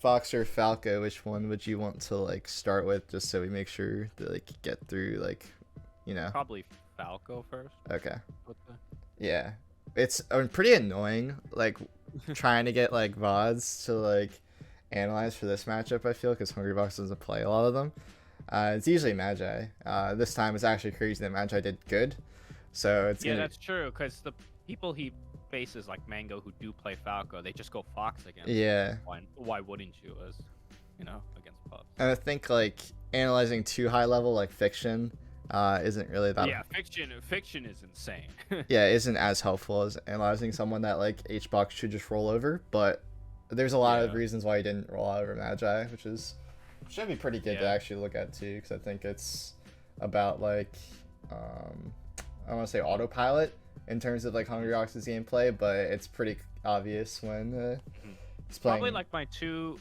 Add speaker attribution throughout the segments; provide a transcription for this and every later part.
Speaker 1: Fox or Falco, which one would you want to like start with, just so we make sure to like get through like, you know?
Speaker 2: Probably Falco first.
Speaker 1: Okay.
Speaker 2: With the...
Speaker 1: Yeah, it's pretty annoying like trying to get like VODs to like analyze for this matchup. I feel because Hungrybox doesn't play a lot of them. It's usually Magi. This time it's actually crazy that Magi did good. So it's
Speaker 2: yeah, that's true. Because the people he faces like Mango who do play Falco, they just go Fox against.
Speaker 1: Yeah.
Speaker 2: Why wouldn't you, as you know, against Puffs?
Speaker 1: And I think like analyzing too high level like Fiction isn't really that.
Speaker 2: Yeah, Fiction is insane.
Speaker 1: Yeah, isn't as helpful as analyzing someone that like Hbox should just roll over. But there's a lot of reasons why he didn't roll over Magi, which should be pretty good to actually look at too, because I think it's about like I want to say autopilot in terms of like Hungrybox's gameplay, but it's pretty obvious when he's playing.
Speaker 2: Probably like my two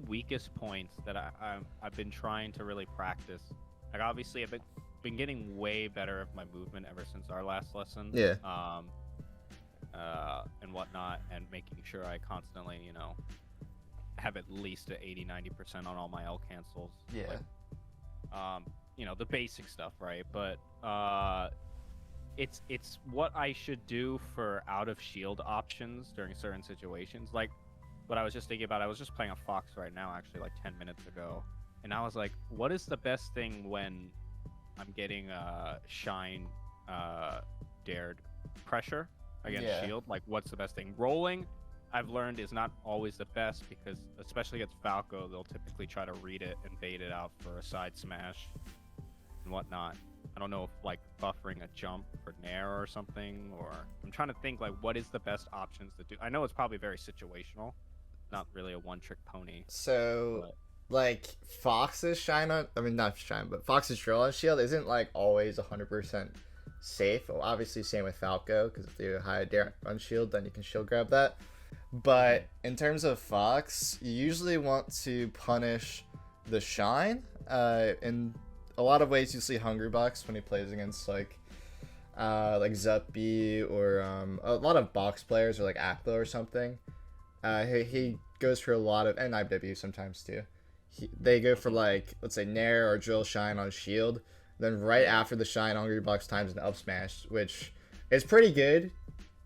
Speaker 2: weakest points that I've been trying to really practice. Like obviously I've been getting way better at my movement ever since our last lesson.
Speaker 1: Yeah.
Speaker 2: And whatnot, and making sure I constantly, you know, have at least a 80-90% on all my L cancels.
Speaker 1: Yeah.
Speaker 2: Like, you know, the basic stuff, right? But it's what I should do for out of shield options during certain situations. Like what I was just thinking about, I was just playing a Fox right now, actually, like 10 minutes ago, and I was like, what is the best thing when I'm getting shine dared pressure against shield? Like what's the best thing? Rolling, I've learned, is not always the best, because especially against Falco, they'll typically try to read it and bait it out for a side smash and whatnot. I don't know if like buffering a jump for Nair or something, or I'm trying to think like what is the best options to do. I know it's probably very situational, not really a one-trick pony.
Speaker 1: So like Fox's shine on, I mean not shine, but Fox's drill on shield isn't like always 100% safe. Well, obviously same with Falco, because if you hide dare on shield, then you can shield grab that. But in terms of Fox, you usually want to punish the shine. In a lot of ways, you see Hungrybox when he plays against like Zuppy or a lot of box players, or like Aklo or something. He goes for a lot of, and IW sometimes too. They go for like, let's say Nair or drill shine on shield. Then right after the shine, Hungrybox times an up smash, which is pretty good,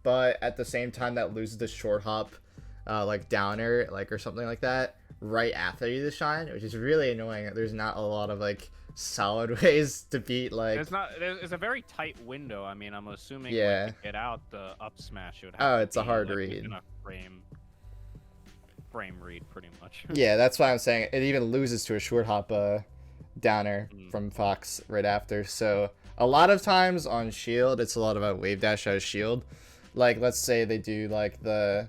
Speaker 1: but at the same time that loses the short hop, like downer, like or something like that, right after you the shine, which is really annoying. There's not a lot of like solid ways to beat like.
Speaker 2: There's a very tight window. I mean, I'm assuming like, to get out the up smash, it would have
Speaker 1: it's a hard read.
Speaker 2: A frame read, pretty much.
Speaker 1: Yeah, that's why I'm saying it even loses to a short hop downer from Fox right after. So a lot of times on shield, it's a lot about Wavedash out of shield. Like let's say they do like the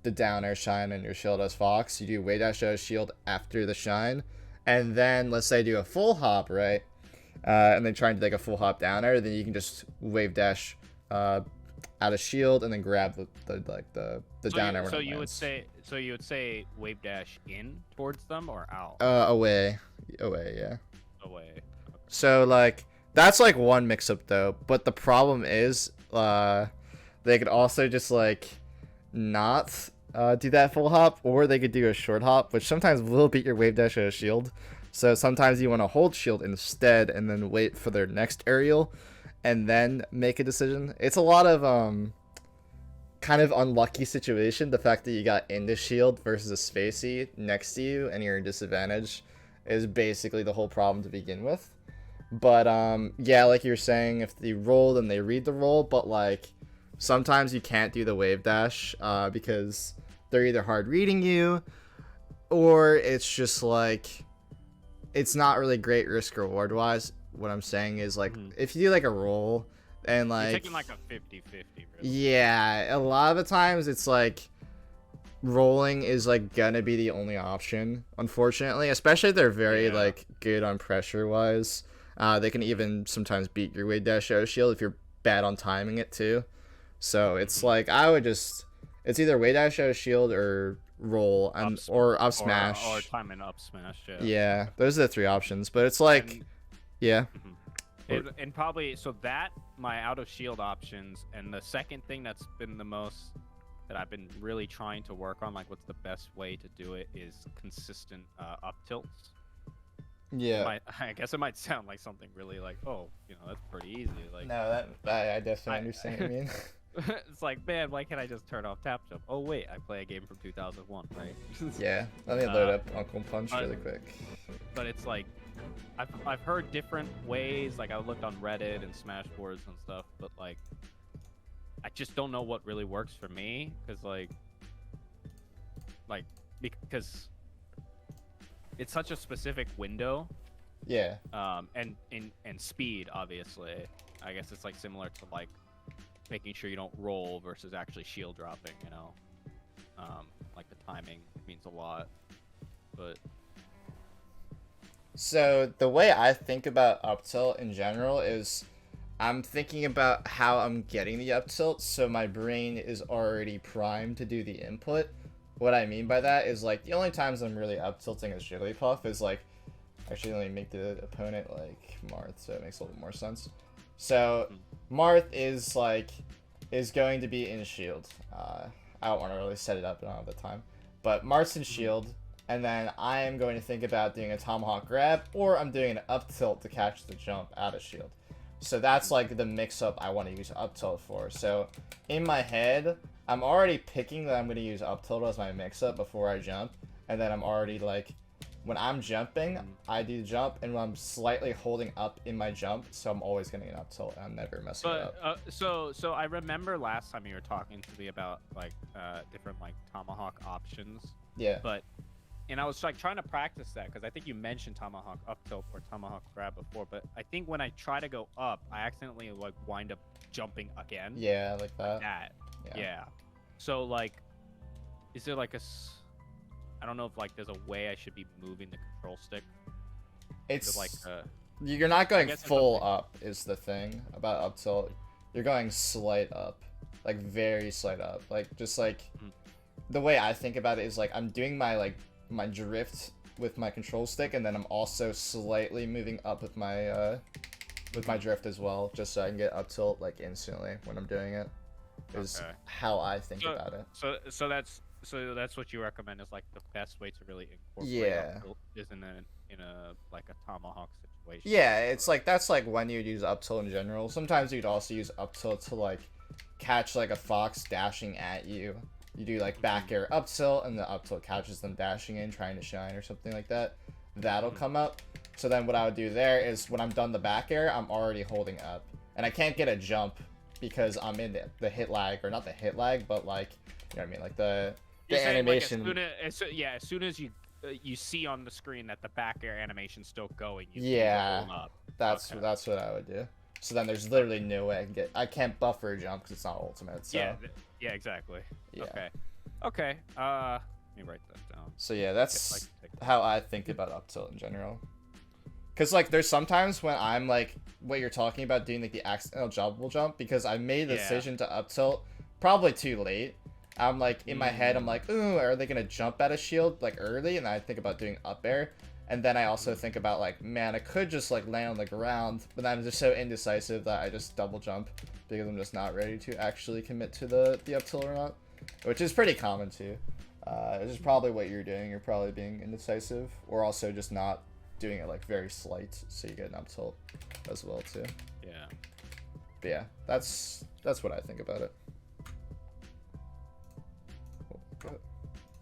Speaker 1: downer shine and your shield as Fox, you do Wavedash out of shield after the shine, and then let's say do a full hop, right? And then try and do like a full hop downer, then you can just Wavedash out of shield and then grab the downer.
Speaker 2: So you would say Wavedash in towards them or out?
Speaker 1: Away, yeah.
Speaker 2: Away.
Speaker 1: So like that's like one mix up though, but the problem is they could also just like not do that full hop, or they could do a short hop, which sometimes will beat your Wavedash out of shield. So sometimes you want to hold shield instead and then wait for their next aerial and then make a decision. It's a lot of kind of unlucky situation, the fact that you got into shield versus a spacey next to you and you're in disadvantage is basically the whole problem to begin with. But yeah, like you're saying, if they roll, then they read the roll, but like sometimes you can't do the Wavedash because they're either hard reading you, or it's just like it's not really great risk reward wise. What I'm saying is like if you do like a roll and like
Speaker 2: you're taking like a 50-50 risk.
Speaker 1: Yeah, a lot of the times it's like rolling is like gonna be the only option, unfortunately, especially if they're very like good on pressure wise. They can even sometimes beat your Wavedash out of shield if you're bad on timing it too. So it's like I would just, it's either Wavedash out of shield or roll or up smash
Speaker 2: or time and up smash.
Speaker 1: Yeah, those are the three options. But it's like
Speaker 2: and probably so that my out of shield options, and the second thing that's been the most that I've been really trying to work on, like what's the best way to do it, is consistent up tilts.
Speaker 1: Yeah.
Speaker 2: I guess it might sound like something really like, oh, that's pretty easy. Like,
Speaker 1: No, I definitely understand what you mean.
Speaker 2: it's like, man, why can't I just turn off tap jump? Oh wait, I play a game from 2001, right?
Speaker 1: Yeah, let me load up Uncle Punch really quick.
Speaker 2: But it's like, I've heard different ways. Like I looked on Reddit and Smash boards and stuff, but like, I just don't know what really works for me, because because it's such a specific window.
Speaker 1: Yeah.
Speaker 2: And speed, obviously. I guess it's like similar to like making sure you don't roll versus actually shield dropping, like the timing means a lot. But
Speaker 1: so the way I think about up tilt in general is I'm thinking about how I'm getting the up tilt, so my brain is already primed to do the input. What I mean by that is like the only times I'm really up tilting as Jigglypuff is like, actually let me make the opponent like Marth, so it makes a little more sense. So Marth is going to be in shield. I don't want to really set it up all the time, but Marth's in shield, and then I am going to think about doing a Tomhawk Grab, or I'm doing an up tilt to catch the jump out of shield. So that's like the mix-up I want to use up tilt for. So in my head, I'm already picking that I'm going to use up tilt as my mix-up before I jump, and then I'm already like, when I'm jumping, I do jump, and when I'm slightly holding up in my jump, so I'm always getting an up tilt, and I'm never messing it up.
Speaker 2: So I remember last time you were talking to me about like different like Tomahawk options.
Speaker 1: Yeah.
Speaker 2: And I was like trying to practice that, because I think you mentioned Tomahawk up tilt or Tomahawk grab before, but I think when I try to go up, I accidentally like wind up jumping again.
Speaker 1: Yeah, like that.
Speaker 2: Yeah. So like, is there like I don't know if like there's a way I should be moving the control stick.
Speaker 1: It's
Speaker 2: like
Speaker 1: you're not going full up is the thing about up tilt. You're going slight up, like very slight up, like just like the way I think about it is like I'm doing my drift with my control stick, and then I'm also slightly moving up with my drift as well, just so I can get up tilt like instantly when I'm doing it. Is how I think about it.
Speaker 2: So that's what you recommend is like the best way to really incorporate up tilt is in a like a Tomahawk situation.
Speaker 1: Yeah, it's like that's like when you'd use up tilt in general. Sometimes you'd also use up tilt to like catch like a fox dashing at you. You do like back air up tilt, and the up tilt catches them dashing in, trying to shine or something like that. That'll come up. So then what I would do there is when I'm done the back air, I'm already holding up, and I can't get a jump because I'm in the hit lag, or not the hit lag, but like, you know what I mean, like the animation.
Speaker 2: Like as soon as you see on the screen that the back air animation's still going,
Speaker 1: that's what I would do. So then there's literally no way I can't buffer a jump because it's not ultimate. So.
Speaker 2: Yeah, exactly.
Speaker 1: Yeah.
Speaker 2: Okay. Let me write that down.
Speaker 1: So yeah, that's how I think about up tilt in general. Cause like there's sometimes when I'm like what you're talking about, doing like the accidental jumpable jump, because I made the decision to up tilt probably too late. I'm like in my head, I'm like, ooh, are they gonna jump at a shield like early? And I think about doing up air. And then I also think about like, man, I could just like land on the ground, but I'm just so indecisive that I just double jump because I'm just not ready to actually commit to the up tilt or not, which is pretty common too. This is probably what you're doing. You're probably being indecisive, or also just not doing it like very slight, so you get an up tilt as well too.
Speaker 2: Yeah.
Speaker 1: But yeah, that's what I think about it. Do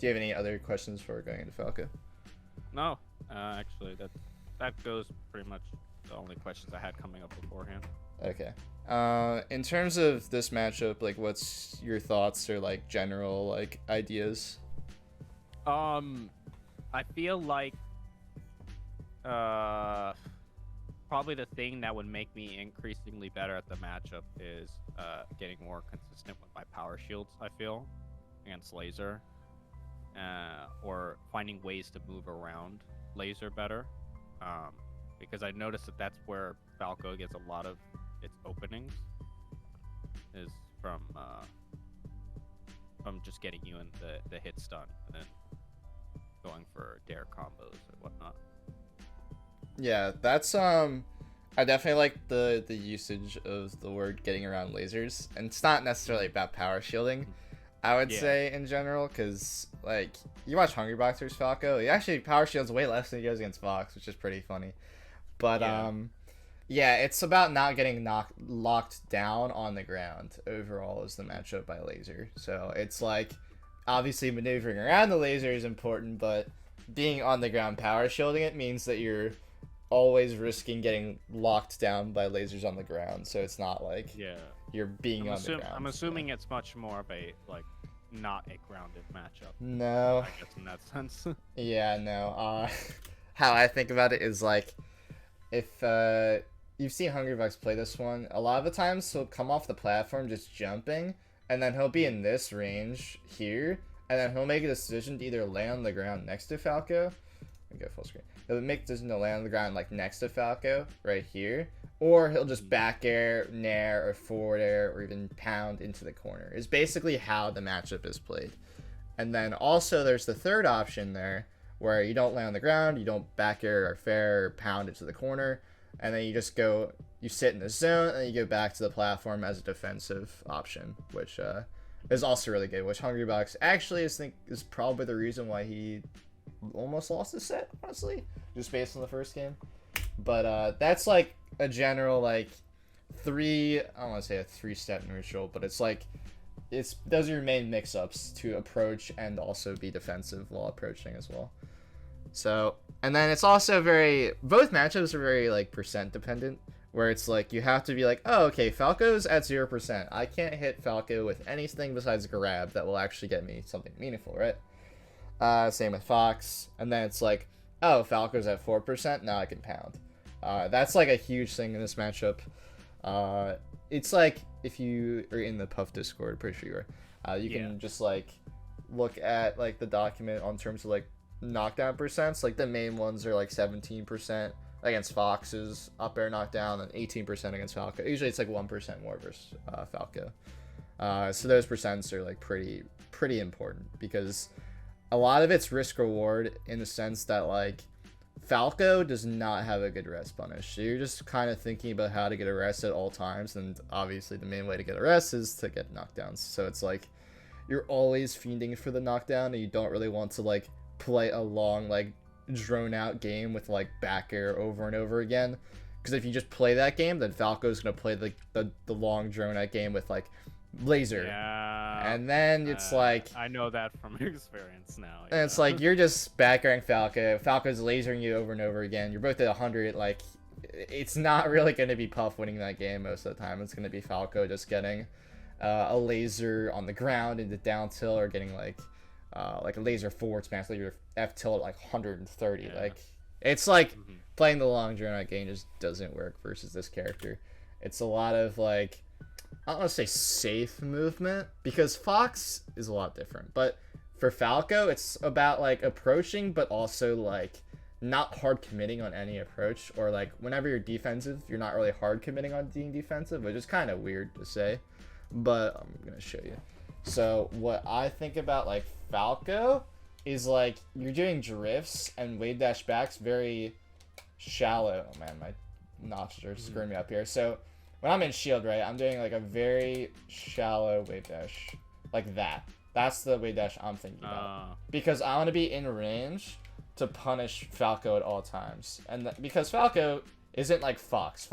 Speaker 1: you have any other questions before going into Falco?
Speaker 2: No, actually, that goes pretty much the only questions I had coming up beforehand.
Speaker 1: Okay. In terms of this matchup, like, what's your thoughts or like general like ideas?
Speaker 2: I feel like probably the thing that would make me increasingly better at the matchup is getting more consistent with my power shields, I feel, against laser, or finding ways to move around laser better, because I noticed that that's where Falco gets a lot of its openings, is from just getting you in the hit stun and then going for dare combos and whatnot.
Speaker 1: Yeah, that's I definitely like the usage of the word getting around lasers, and it's not necessarily about power shielding. I would say in general, because like you watch Hungry Boxers Falco, he actually power shields way less than he goes against Fox, which is pretty funny. But yeah, it's about not getting locked down on the ground overall is the matchup by laser. So it's like obviously maneuvering around the laser is important, but being on the ground power shielding it means that you're always risking getting locked down by lasers on the ground. So it's not like you're being on the ground.
Speaker 2: I'm assuming it's much more of a like not a grounded matchup.
Speaker 1: No.
Speaker 2: I guess in that sense.
Speaker 1: Yeah, no. How I think about it is like if you've seen Hungrybucks play this one, a lot of the times he'll come off the platform just jumping, and then he'll be in this range here, and then he'll make a decision to either land on the ground next to Falco. Let me go full screen. He'll make a decision to land on the ground like next to Falco, right here, or he'll just back air, nair, or forward air, or even pound into the corner. Is basically how the matchup is played. And then also there's the third option there, where you don't land on the ground, you don't back air or fair or pound into the corner, and then you just go, you sit in the zone, and you go back to the platform as a defensive option, which is also really good, which Hungrybox actually is probably the reason why he almost lost the set, honestly, just based on the first game. But that's like a general like I don't want to say a 3-step neutral, but it's like those are your main mix-ups to approach and also be defensive while approaching as well. So, and then it's also both matchups are very like percent dependent, where it's like you have to be like, oh, okay, Falco's at 0%. I can't hit Falco with anything besides grab that will actually get me something meaningful, right? Same with Fox. And then it's like, oh, Falco's at 4%. Now I can pound. That's like a huge thing in this matchup. It's like if you are in the Puff Discord, pretty sure you are. You can just like look at like the document on terms of like knockdown percents. Like the main ones are like 17% against Fox's up air knockdown and 18% against Falco. Usually it's like 1% more versus Falco. So those percents are like pretty important because a lot of it's risk reward in the sense that like Falco does not have a good rest punish. So you're just kind of thinking about how to get a rest at all times, and obviously the main way to get a rest is to get knockdowns. So it's like you're always fiending for the knockdown, and you don't really want to like play a long like drawn out game with like back air over and over again, because if you just play that game, then Falco's gonna play the long drawn out game with like laser, and then it's like
Speaker 2: I know that from experience now.
Speaker 1: And it's like you're just back airing Falco's lasering you over and over again. You're both at 100. Like it's not really going to be Puff winning that game most of the time. It's going to be Falco just getting a laser on the ground into down tilt, or getting like a laser forward smash, like your F tilt at like 130. Like it's like playing the long drawn out game just doesn't work versus this character. It's a lot of like, I don't want to say safe movement, because Fox is a lot different, but for Falco it's about like approaching, but also like not hard committing on any approach, or like whenever you're defensive you're not really hard committing on being defensive, which is kind of weird to say, but I'm gonna show you. So what I think about like Falco is like you're doing drifts and Wavedash backs very shallow. Oh man, my notches are screwing me up here. So when I'm in shield, right, I'm doing like a very shallow Wavedash, like that. That's the Wavedash I'm thinking about, because I want to be in range to punish Falco at all times, and because Falco isn't like Fox.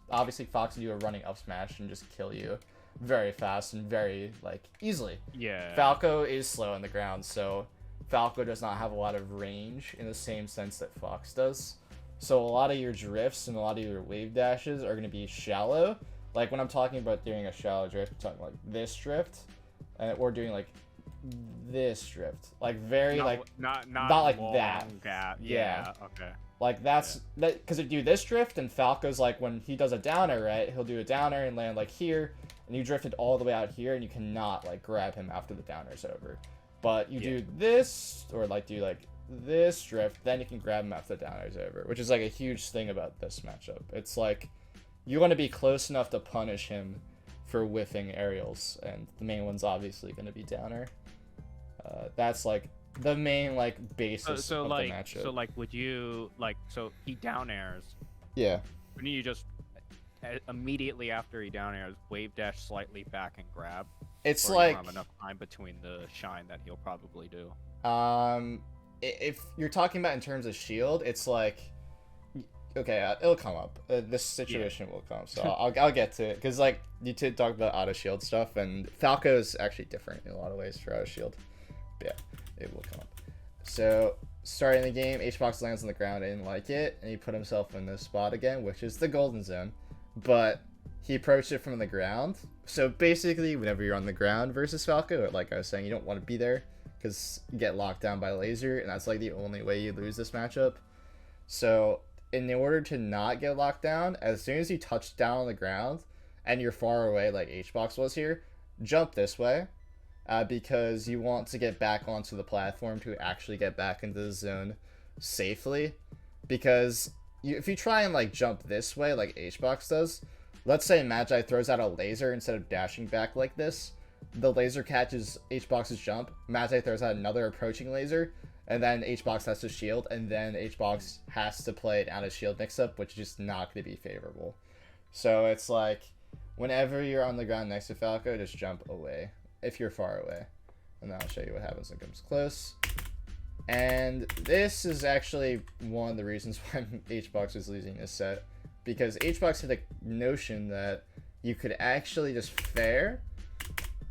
Speaker 1: Obviously Fox can do a running up smash and just kill you very fast and very like easily. Yeah. Falco is slow on the ground, so Falco does not have a lot of range in the same sense that Fox does. So a lot of your drifts and a lot of your wave dashes are going to be shallow. Like when I'm talking about doing a shallow drift, I'm talking like this drift, or doing like this drift, like very not like that.
Speaker 2: Gap. Yeah. Okay.
Speaker 1: Like that's that, because if you do this drift, and Falco's like when he does a downer, right? He'll do a downer and land like here, and you drifted all the way out here, and you cannot like grab him after the downer's over. But you do this, or like do like this drift, then you can grab him after the downer's over, which is like a huge thing about this matchup. It's like you want to be close enough to punish him for whiffing aerials, and the main one's obviously going to be downer. That's like the main like basis of
Speaker 2: like,
Speaker 1: the matchup.
Speaker 2: So like would you like, so he down airs,
Speaker 1: yeah,
Speaker 2: wouldn't you just immediately after he down airs, Wavedash slightly back and grab.
Speaker 1: It's
Speaker 2: or
Speaker 1: like
Speaker 2: you don't have enough time between the shine that he'll probably do.
Speaker 1: If you're talking about in terms of shield, it's like, okay, it'll come up. This situation will come, so I'll get to it, because like you did talk about auto shield stuff, and Falco is actually different in a lot of ways for auto shield. But yeah, it will come up. So starting the game, Hbox lands on the ground, didn't like it, and he put himself in this spot again, which is the golden zone, but he approached it from the ground. So basically, whenever you're on the ground versus Falco, like I was saying, you don't want to be there because you get locked down by laser, and that's like the only way you lose this matchup. So in order to not get locked down, as soon as you touch down on the ground and you're far away like Hbox was here, jump this way, because you want to get back onto the platform to actually get back into the zone safely. Because if you try and like jump this way like Hbox does, let's say Magi throws out a laser instead of dashing back like this, the laser catches Hbox's jump, Magi throws out another approaching laser, and then Hbox has to shield, and then Hbox has to play an out of shield mix-up, which is just not going to be favorable. So it's like, whenever you're on the ground next to Falco, just jump away, if you're far away. And then I'll show you what happens when it comes close. And this is actually one of the reasons why Hbox is losing this set, because Hbox had a notion that you could actually just fair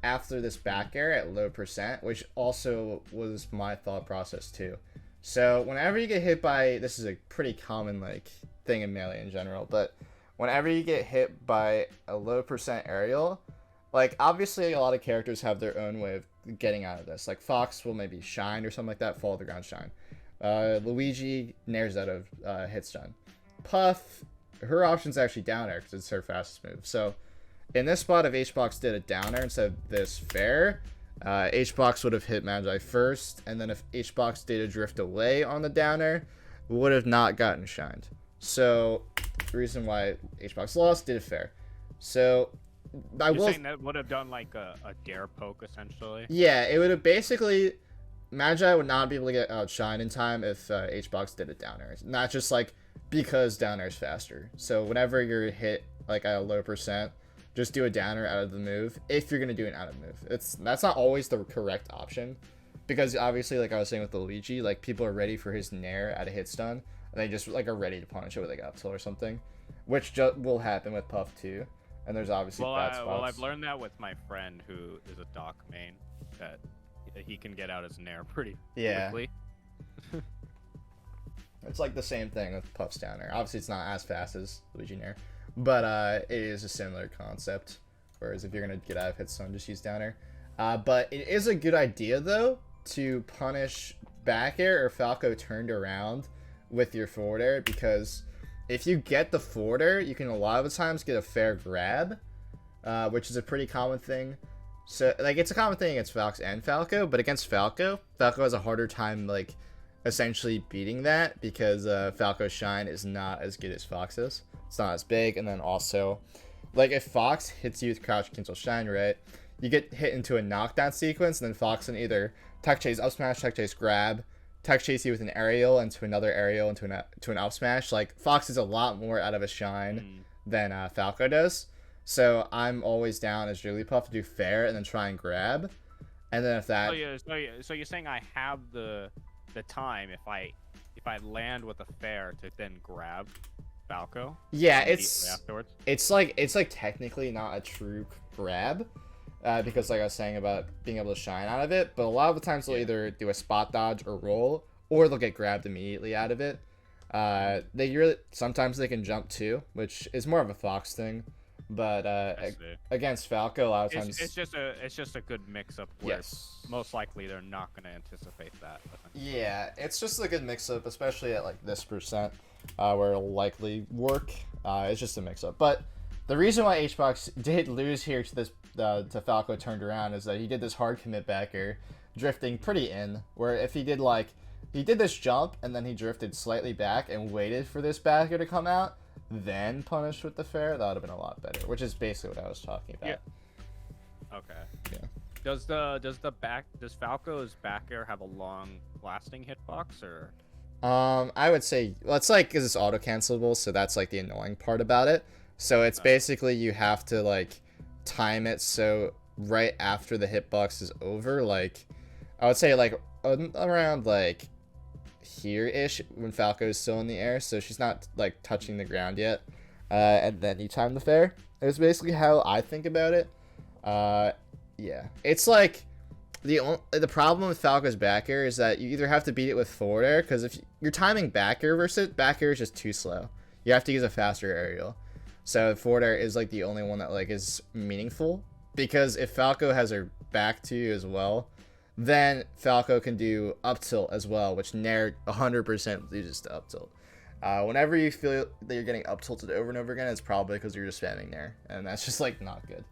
Speaker 1: after this back air at low percent, which also was my thought process too. So whenever you get hit by, this is a pretty common like thing in Melee in general, but whenever you get hit by a low percent aerial, like obviously a lot of characters have their own way of getting out of this. Like Fox will maybe shine or something like that, fall to the ground shine. Luigi nairs out of hit stun. Puff, her option's actually down air because it's her fastest move. So in this spot, if Hbox did a down air instead of this fair, Hbox would have hit Magi first, and then if Hbox did a drift away on the down air, would have not gotten shined. So the reason why Hbox lost, did it fair. So
Speaker 2: You're saying that would have done like a dare poke essentially?
Speaker 1: Yeah, it would have basically, Magi would not be able to get outshined in time if Hbox did a down air. Not just like because down air is faster. So whenever you're hit like at a low percent, just do a downer out of the move if you're gonna do an out of move. That's not always the correct option, because obviously, like I was saying with the Luigi, like people are ready for his nair at a hit stun, and they just like are ready to punish it with like up tilt or something, which will happen with Puff too. And there's obviously bad spots.
Speaker 2: Well, I've learned that with my friend who is a Doc main, that he can get out his nair pretty quickly.
Speaker 1: It's like the same thing with Puff's down air. Obviously, it's not as fast as Luigi nair, but it is a similar concept. Whereas if you're gonna get out of hit stun, just use down air. But it is a good idea though to punish back air or Falco turned around with your forward air, because if you get the forward air, you can a lot of the times get a fair grab, which is a pretty common thing. So like it's a common thing against Fox and Falco, but against Falco has a harder time like essentially beating that, because Falco's shine is not as good as Fox's. It's not as big, and then also, like if Fox hits you with crouch cancel shine, right, you get hit into a knockdown sequence, and then Fox can either tech chase, up smash, tech chase, grab, tech chase you with an aerial into another aerial into an up smash. Like Fox is a lot more out of a shine than Falco does. So I'm always down as Jigglypuff to do fair and then try and grab, and then if that.
Speaker 2: So you're saying I have the time if I land with a fair to then grab Falco?
Speaker 1: Yeah, it's like technically not a true grab, because like I was saying about being able to shine out of it, but a lot of the times they'll either do a spot dodge or roll, or they'll get grabbed immediately out of it. Sometimes they can jump too, which is more of a Fox thing, but against Falco a lot of times
Speaker 2: it's just a good mix-up where most likely they're not going to anticipate that.
Speaker 1: Yeah, it's just a good mix-up, especially at like this percent, where it'll likely work. It's just a mix-up. But the reason why Hbox did lose here to this to Falco turned around is that he did this hard commit back air, drifting pretty in, where if he did this jump and then he drifted slightly back and waited for this back air to come out, then punished with the fair, that would have been a lot better, which is basically what I was talking about.
Speaker 2: Yeah. Okay.
Speaker 1: Yeah.
Speaker 2: Does Falco's back air have a long lasting hitbox, or?
Speaker 1: I would say, well, it's like, 'cause it's auto cancelable, so that's like the annoying part about it. So it's basically you have to like time it so right after the hitbox is over, like I would say like around like here-ish when Falco is still in the air, so she's not like touching the ground yet. And then you time the fair. It's basically how I think about it. Yeah, it's like the problem with Falco's back air is that you either have to beat it with forward air, because if you're timing back air versus it, back air is just too slow. You have to use a faster aerial. So forward air is like the only one that like is meaningful, because if Falco has her back to you as well, then Falco can do up tilt as well, which Nair 100% loses to up tilt. Whenever you feel that you're getting up tilted over and over again, it's probably because you're just spamming Nair, and that's just like not good.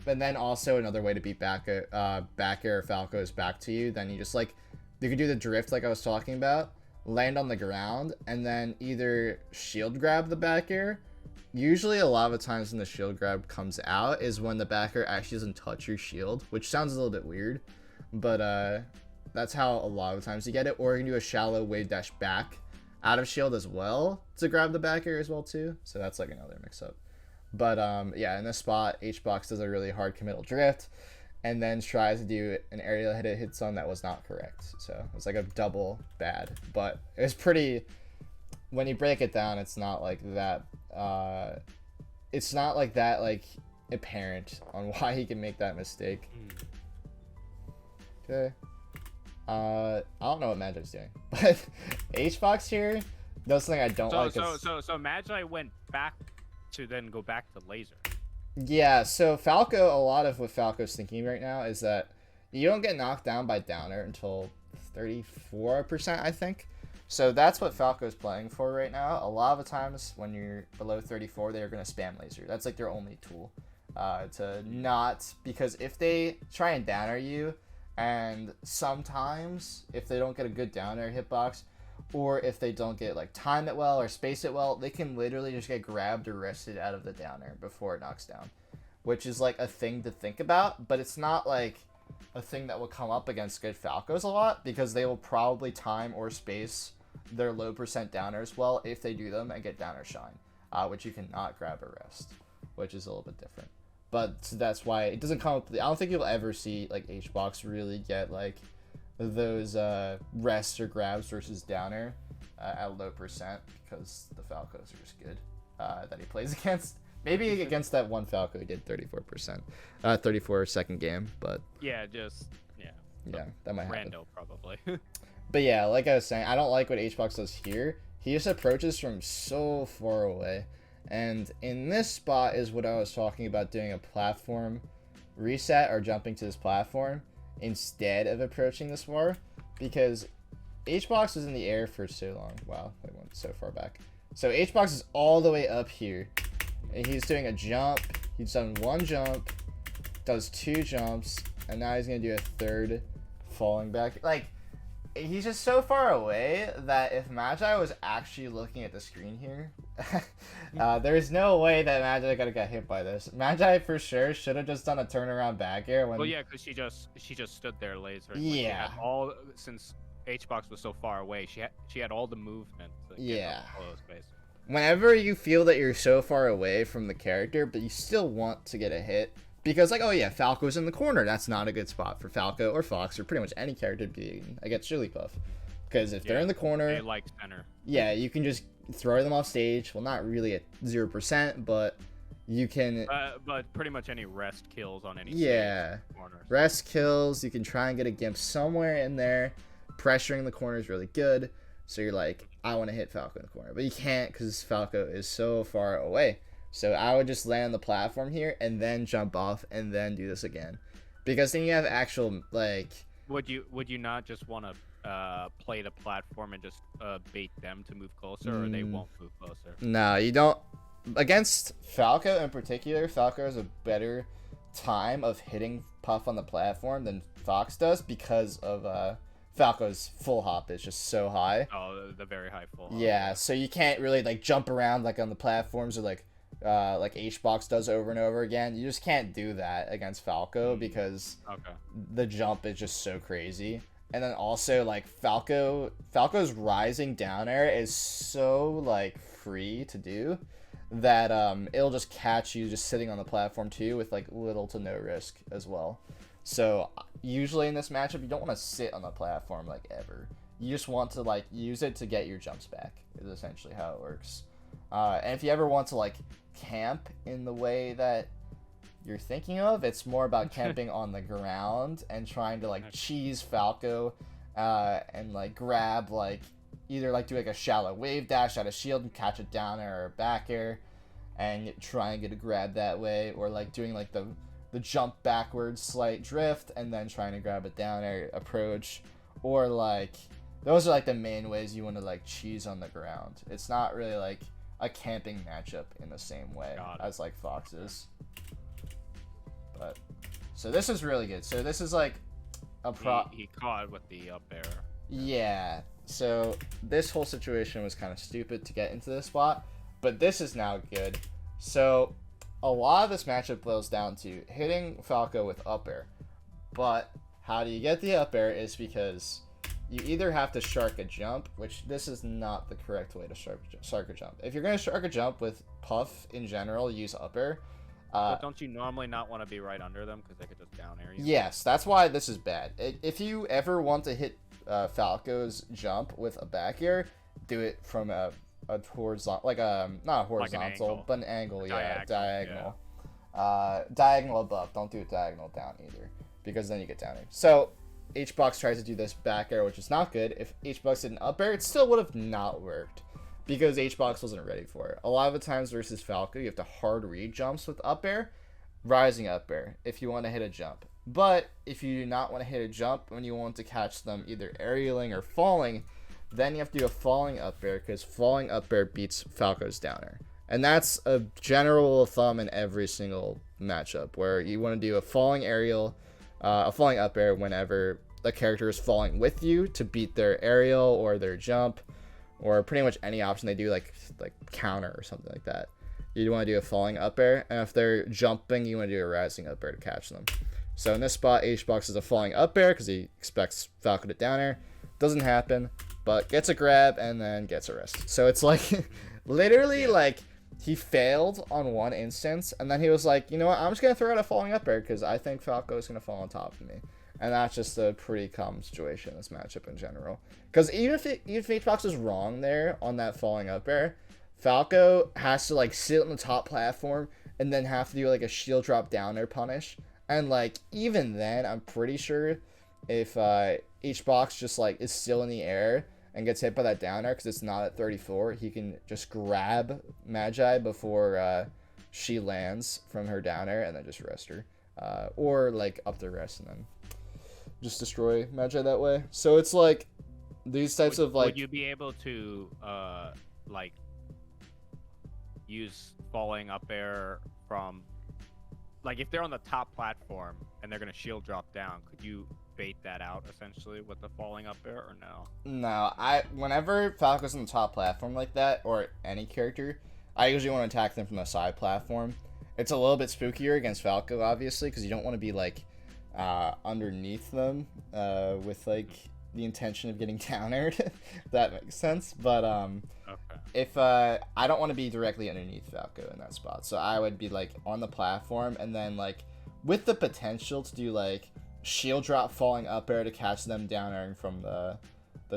Speaker 1: And then also another way to beat back air Falco's back to you, then you just like, you can do the drift like I was talking about, land on the ground, and then either shield grab the back air. Usually a lot of the times when the shield grab comes out is when the back air actually doesn't touch your shield, which sounds a little bit weird, but that's how a lot of the times you get it. Or you can do a shallow wave dash back out of shield as well to grab the back air as well too. So that's like another mix up. But yeah, in this spot, Hbox does a really hard committal drift and then tries to do an aerial hit on that was not correct. So it was like a double bad, but it was pretty, when you break it down, it's not like that, like apparent on why he can make that mistake. Okay. I don't know what Magic's doing, but Hbox here does something I don't like.
Speaker 2: So Magi went back to then go back to laser.
Speaker 1: Yeah, so Falco, a lot of what Falco's thinking right now is that you don't get knocked down by downer until 34%, I think. So that's what Falco's playing for right now. A lot of the times when you're below 34, they're going to spam laser. That's like their only tool to not, because if they try and downer you, and sometimes if they don't get a good downer hitbox, or if they don't get like time it well or space it well, they can literally just get grabbed or wrested out of the downer before it knocks down, which is like a thing to think about, but it's not like a thing that will come up against good Falcos a lot, because they will probably time or space their low percent downers well if they do them and get downer shine, which you cannot grab or rest, which is a little bit different. But that's why it doesn't come up. I don't think you'll ever see like Hbox really get like those rests or grabs versus downer at low percent, because the Falcos are just good that he plays against. Maybe against that one Falco he did 34%, 34-second game, but
Speaker 2: yeah,
Speaker 1: that might happen.
Speaker 2: Rando probably.
Speaker 1: But yeah, like I was saying, I don't like what Hbox does here. He just approaches from so far away, and in this spot is what I was talking about, doing a platform reset or jumping to this platform instead of approaching this far, because Hbox was in the air for so long. Wow, I went so far back. So Hbox is all the way up here, and he's doing a jump. He's done one jump, does two jumps, and now he's gonna do a third falling back. Like, he's just so far away that if Magi was actually looking at the screen here, there's no way that Magi gotta get hit by this. Magi for sure should have just done a turnaround back air when.
Speaker 2: Well, yeah, because she just stood there laser.
Speaker 1: Yeah.
Speaker 2: Since Hbox was so far away, she had all the movement. To get up close, basically.
Speaker 1: Whenever you feel that you're so far away from the character, but you still want to get a hit, because like, oh yeah, Falco's in the corner. That's not a good spot for Falco or Fox or pretty much any character to be against Jigglypuff, because if they're in the corner,
Speaker 2: they like center.
Speaker 1: Yeah, you can just throw them off stage. Well, not really at 0%, but you can.
Speaker 2: But pretty much any rest kills on any
Speaker 1: stage corner. Rest kills. You can try and get a gimp somewhere in there. Pressuring the corner is really good. So you're like, I want to hit Falco in the corner, but you can't because Falco is so far away. So I would just land on the platform here and then jump off and then do this again, because then you have actual like.
Speaker 2: Would you not just want to play the platform and just bait them to move closer, or they won't move closer? No,
Speaker 1: you don't. Against Falco in particular, Falco has a better time of hitting Puff on the platform than Fox does, because of Falco's full hop is just so high.
Speaker 2: Oh, the very high full hop.
Speaker 1: Yeah, so you can't really like jump around like on the platforms or like Hbox does over and over again. You just can't do that against Falco because the jump is just so crazy. And then also like Falco's rising down air is so like free to do that it'll just catch you just sitting on the platform too with like little to no risk as well. So usually in this matchup, you don't want to sit on the platform like ever. You just want to like use it to get your jumps back is essentially how it works. And if you ever want to like camp in the way that you're thinking of, it's more about camping on the ground and trying to like cheese Falco and like grab like either like do like a shallow wave dash out of shield and catch it down air or back air and try and get a grab that way, or like doing like the jump backwards slight drift and then trying to grab it down air approach, or like those are like the main ways you want to like cheese on the ground. It's not really like a camping matchup in the same way as like Fox's. But so this is really good. So this is like a
Speaker 2: he caught with the up air.
Speaker 1: Yeah. So this whole situation was kind of stupid to get into this spot, but this is now good. So a lot of this matchup boils down to hitting Falco with up air. But how do you get the up air is because you either have to shark a jump, which this is not the correct way to shark a jump. If you're going to shark a jump with Puff in general, use up air.
Speaker 2: But don't you normally not want to be right under them because they could just down air you?
Speaker 1: Yes, that's why this is bad. If you ever want to hit Falco's jump with a back air, do it from a horizontal, like a not a horizontal,
Speaker 2: like
Speaker 1: but an angle, diagonal.
Speaker 2: Yeah.
Speaker 1: Diagonal above. Don't do it diagonal down either, because then you get down air. So Hbox tries to do this back air, which is not good. If Hbox did an up air, it still would have not worked because Hbox wasn't ready for it. A lot of the times versus Falco, you have to hard read jumps with up air, rising up air if you want to hit a jump. But if you do not want to hit a jump when you want to catch them either aerialing or falling, then you have to do a falling up air because falling up air beats Falco's down air. And that's a general rule of thumb in every single matchup where you want to do a falling aerial, a falling up air whenever the character is falling with you to beat their aerial or their jump, or pretty much any option they do, like counter or something like that. You want to do a falling up air, and if they're jumping, you want to do a rising up air to catch them. So in this spot, Hbox is a falling up air because he expects Falco to down air. Doesn't happen, but gets a grab and then gets a rest. So it's like literally like he failed on one instance, and then he was like, you know what, I'm just gonna throw out a falling up air because I think Falco is gonna fall on top of me. And that's just a pretty common situation in this matchup in general. Because even if Hbox is wrong there on that falling up air, Falco has to like sit on the top platform and then have to do like a shield drop down air punish. And like even then, I'm pretty sure if Hbox just like is still in the air and gets hit by that down air because it's not at 34, he can just grab Magi before she lands from her down air and then just rest her, or like up the rest and then just destroy Magi that way. So it's like these types of like.
Speaker 2: Would you be able to like use falling up air from, like if they're on the top platform and they're gonna shield drop down, could you bait that out essentially with the falling up air or no?
Speaker 1: No, whenever Falco's on the top platform like that, or any character, I usually want to attack them from the side platform. It's a little bit spookier against Falco, obviously, because you don't want to be like underneath them with like the intention of getting down aired. If that makes sense. But
Speaker 2: okay.
Speaker 1: If I don't want to be directly underneath Falco in that spot, so I would be like on the platform and then like with the potential to do like shield drop falling up air to catch them down airing from the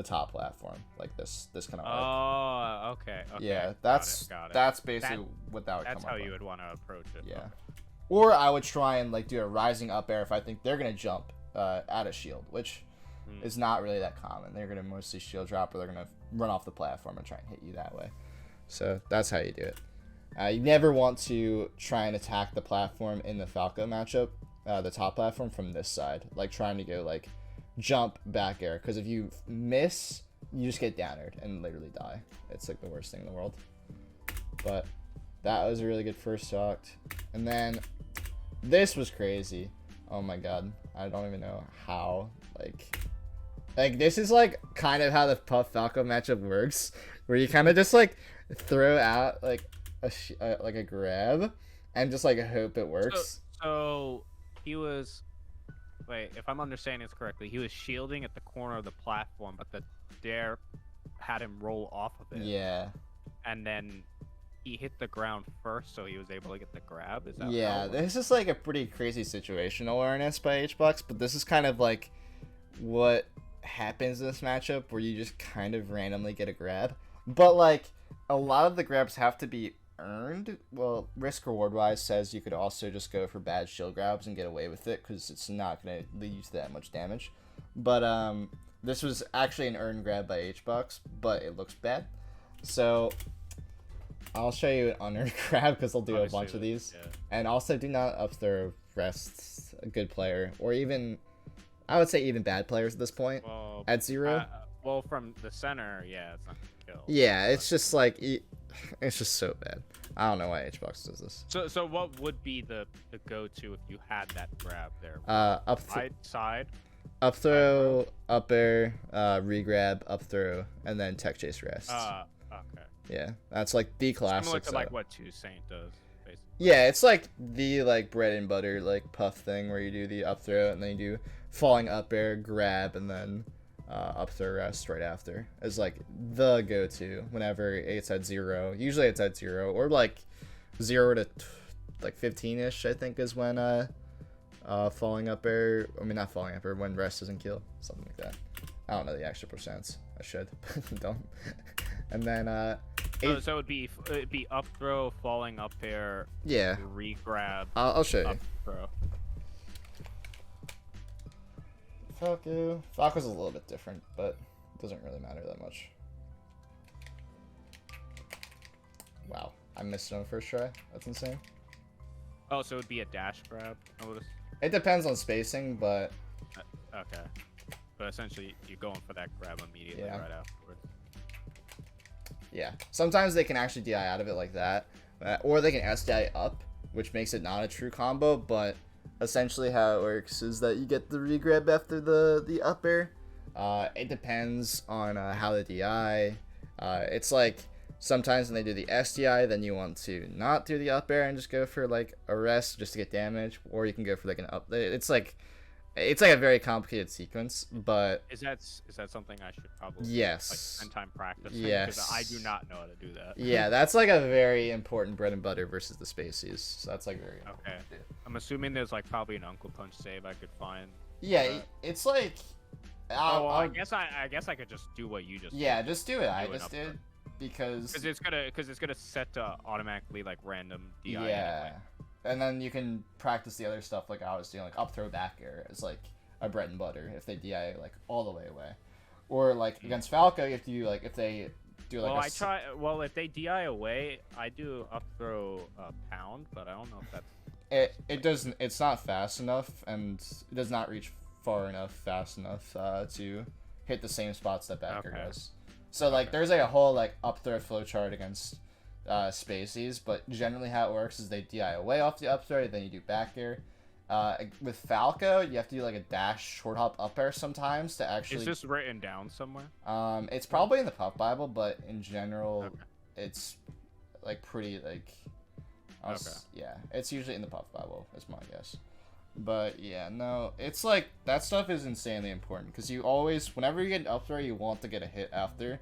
Speaker 1: top platform, like this kind of arc.
Speaker 2: Oh, okay.
Speaker 1: Yeah,
Speaker 2: Got it.
Speaker 1: that's basically what that would come up.
Speaker 2: That's how you
Speaker 1: with.
Speaker 2: would want to approach it.
Speaker 1: Yeah.
Speaker 2: Okay.
Speaker 1: Or I would try and like do a rising up air if I think they're gonna jump at a shield, which is not really that common. They're gonna mostly shield drop, or they're gonna run off the platform and try and hit you that way. So that's how you do it. You never want to try and attack the platform in the Falco matchup, the top platform from this side, like trying to go like jump back air, because if you miss, you just get down aired and literally die. It's like the worst thing in the world. But that was a really good first stock. And then this was crazy. Oh my god, I don't even know how. Like this is like kind of how the Puff Falco matchup works, where you kind of just like throw out like a grab and just like hope it works.
Speaker 2: So he was, wait, if I'm understanding this correctly, he was shielding at the corner of the platform, but the dare had him roll off of it.
Speaker 1: Yeah.
Speaker 2: And then he hit the ground first, so he was able to get the grab. Is that how
Speaker 1: Yeah,
Speaker 2: it works?
Speaker 1: this is like a pretty crazy situational awareness by Hbox, but this is kind of like what happens in this matchup where you just kind of randomly get a grab. But like a lot of the grabs have to be earned. Well, risk reward wise says you could also just go for bad shield grabs and get away with it because it's not going to lead you to that much damage. But this was actually an earned grab by Hbox, but it looks bad. So I'll show you an unearned grab because I'll do a bunch of these.
Speaker 2: Yeah.
Speaker 1: And also do not up throw rest a good player, or even, I would say even bad players at this point.
Speaker 2: Well,
Speaker 1: At 0.
Speaker 2: well, from the center, yeah, it's not gonna kill.
Speaker 1: Yeah, it's just like, it's just so bad. I don't know why Hbox does this.
Speaker 2: So what would be the go-to if you had that grab there? Side.
Speaker 1: Up throw, up air, re-grab, up throw, and then tech chase rest.
Speaker 2: Okay.
Speaker 1: Yeah, that's like the classic.
Speaker 2: Similar to like what Saint does, basically.
Speaker 1: Yeah, it's like the like bread and butter like puff thing where you do the up throw and then you do falling up air, grab, and then up throw rest right after is like the go-to whenever it's at 0. Usually it's at 0 or like 0 to like 15ish. I think is when falling up air. I mean not falling up air, when rest doesn't kill, something like that. I don't know the extra percents. I should, but don't. And then
Speaker 2: so it'd be up throw, falling up air,
Speaker 1: yeah,
Speaker 2: re-grab.
Speaker 1: I'll show you.
Speaker 2: Up throw.
Speaker 1: Falco's a little bit different, but it doesn't really matter that much. Wow, I missed it on the first try. That's insane.
Speaker 2: Oh, so it'd be a dash grab. Notice.
Speaker 1: It depends on spacing, but
Speaker 2: Okay. But essentially, you're going for that grab immediately
Speaker 1: Yeah.
Speaker 2: right afterwards.
Speaker 1: yeah, sometimes they can actually DI out of it like that, or they can SDI up, which makes it not a true combo. But essentially, how it works is that you get the re-grab after the up air. It depends on how the DI. It's like sometimes when they do the SDI, then you want to not do the up air and just go for like a rest just to get damage, or you can go for like an up. It's like a very complicated sequence, but
Speaker 2: Is that something I should probably
Speaker 1: Yes.
Speaker 2: like spend time practicing?
Speaker 1: Yes.
Speaker 2: Because I do not know how to do that.
Speaker 1: yeah, that's like a very important bread and butter versus the spacies. So that's like very important.
Speaker 2: Okay. I'm assuming there's like probably an Uncle Punch save I could find.
Speaker 1: Yeah, it's like.
Speaker 2: I guess I could just do what you just.
Speaker 1: Yeah, just do it. I
Speaker 2: do an
Speaker 1: just
Speaker 2: up
Speaker 1: did because.
Speaker 2: Because it's gonna set to automatically like random DI.
Speaker 1: Yeah,
Speaker 2: Anyway.
Speaker 1: and then you can practice the other stuff like I was doing, like up throw back air is like a bread and butter if they DI like all the way away, or like against Falco you have to do like if they do like.
Speaker 2: Well, if they DI away, I do up throw pound, but I don't know if that's.
Speaker 1: It doesn't. It's not fast enough, and it does not reach far enough, fast enough to hit the same spots that back air
Speaker 2: Okay.
Speaker 1: does. So like, there's like a whole like up throw flow chart against spacies, but generally how it works is they DI away off the up throw, then you do back air. With Falco, you have to do like a dash short hop up air sometimes to actually.
Speaker 2: Is this written down somewhere?
Speaker 1: It's probably in the Puff Bible, but in general,
Speaker 2: Okay.
Speaker 1: it's like pretty like. Yeah, it's usually in the Puff Bible, is my guess. But yeah, no, it's like that stuff is insanely important because you always, whenever you get an up throw, you want to get a hit after.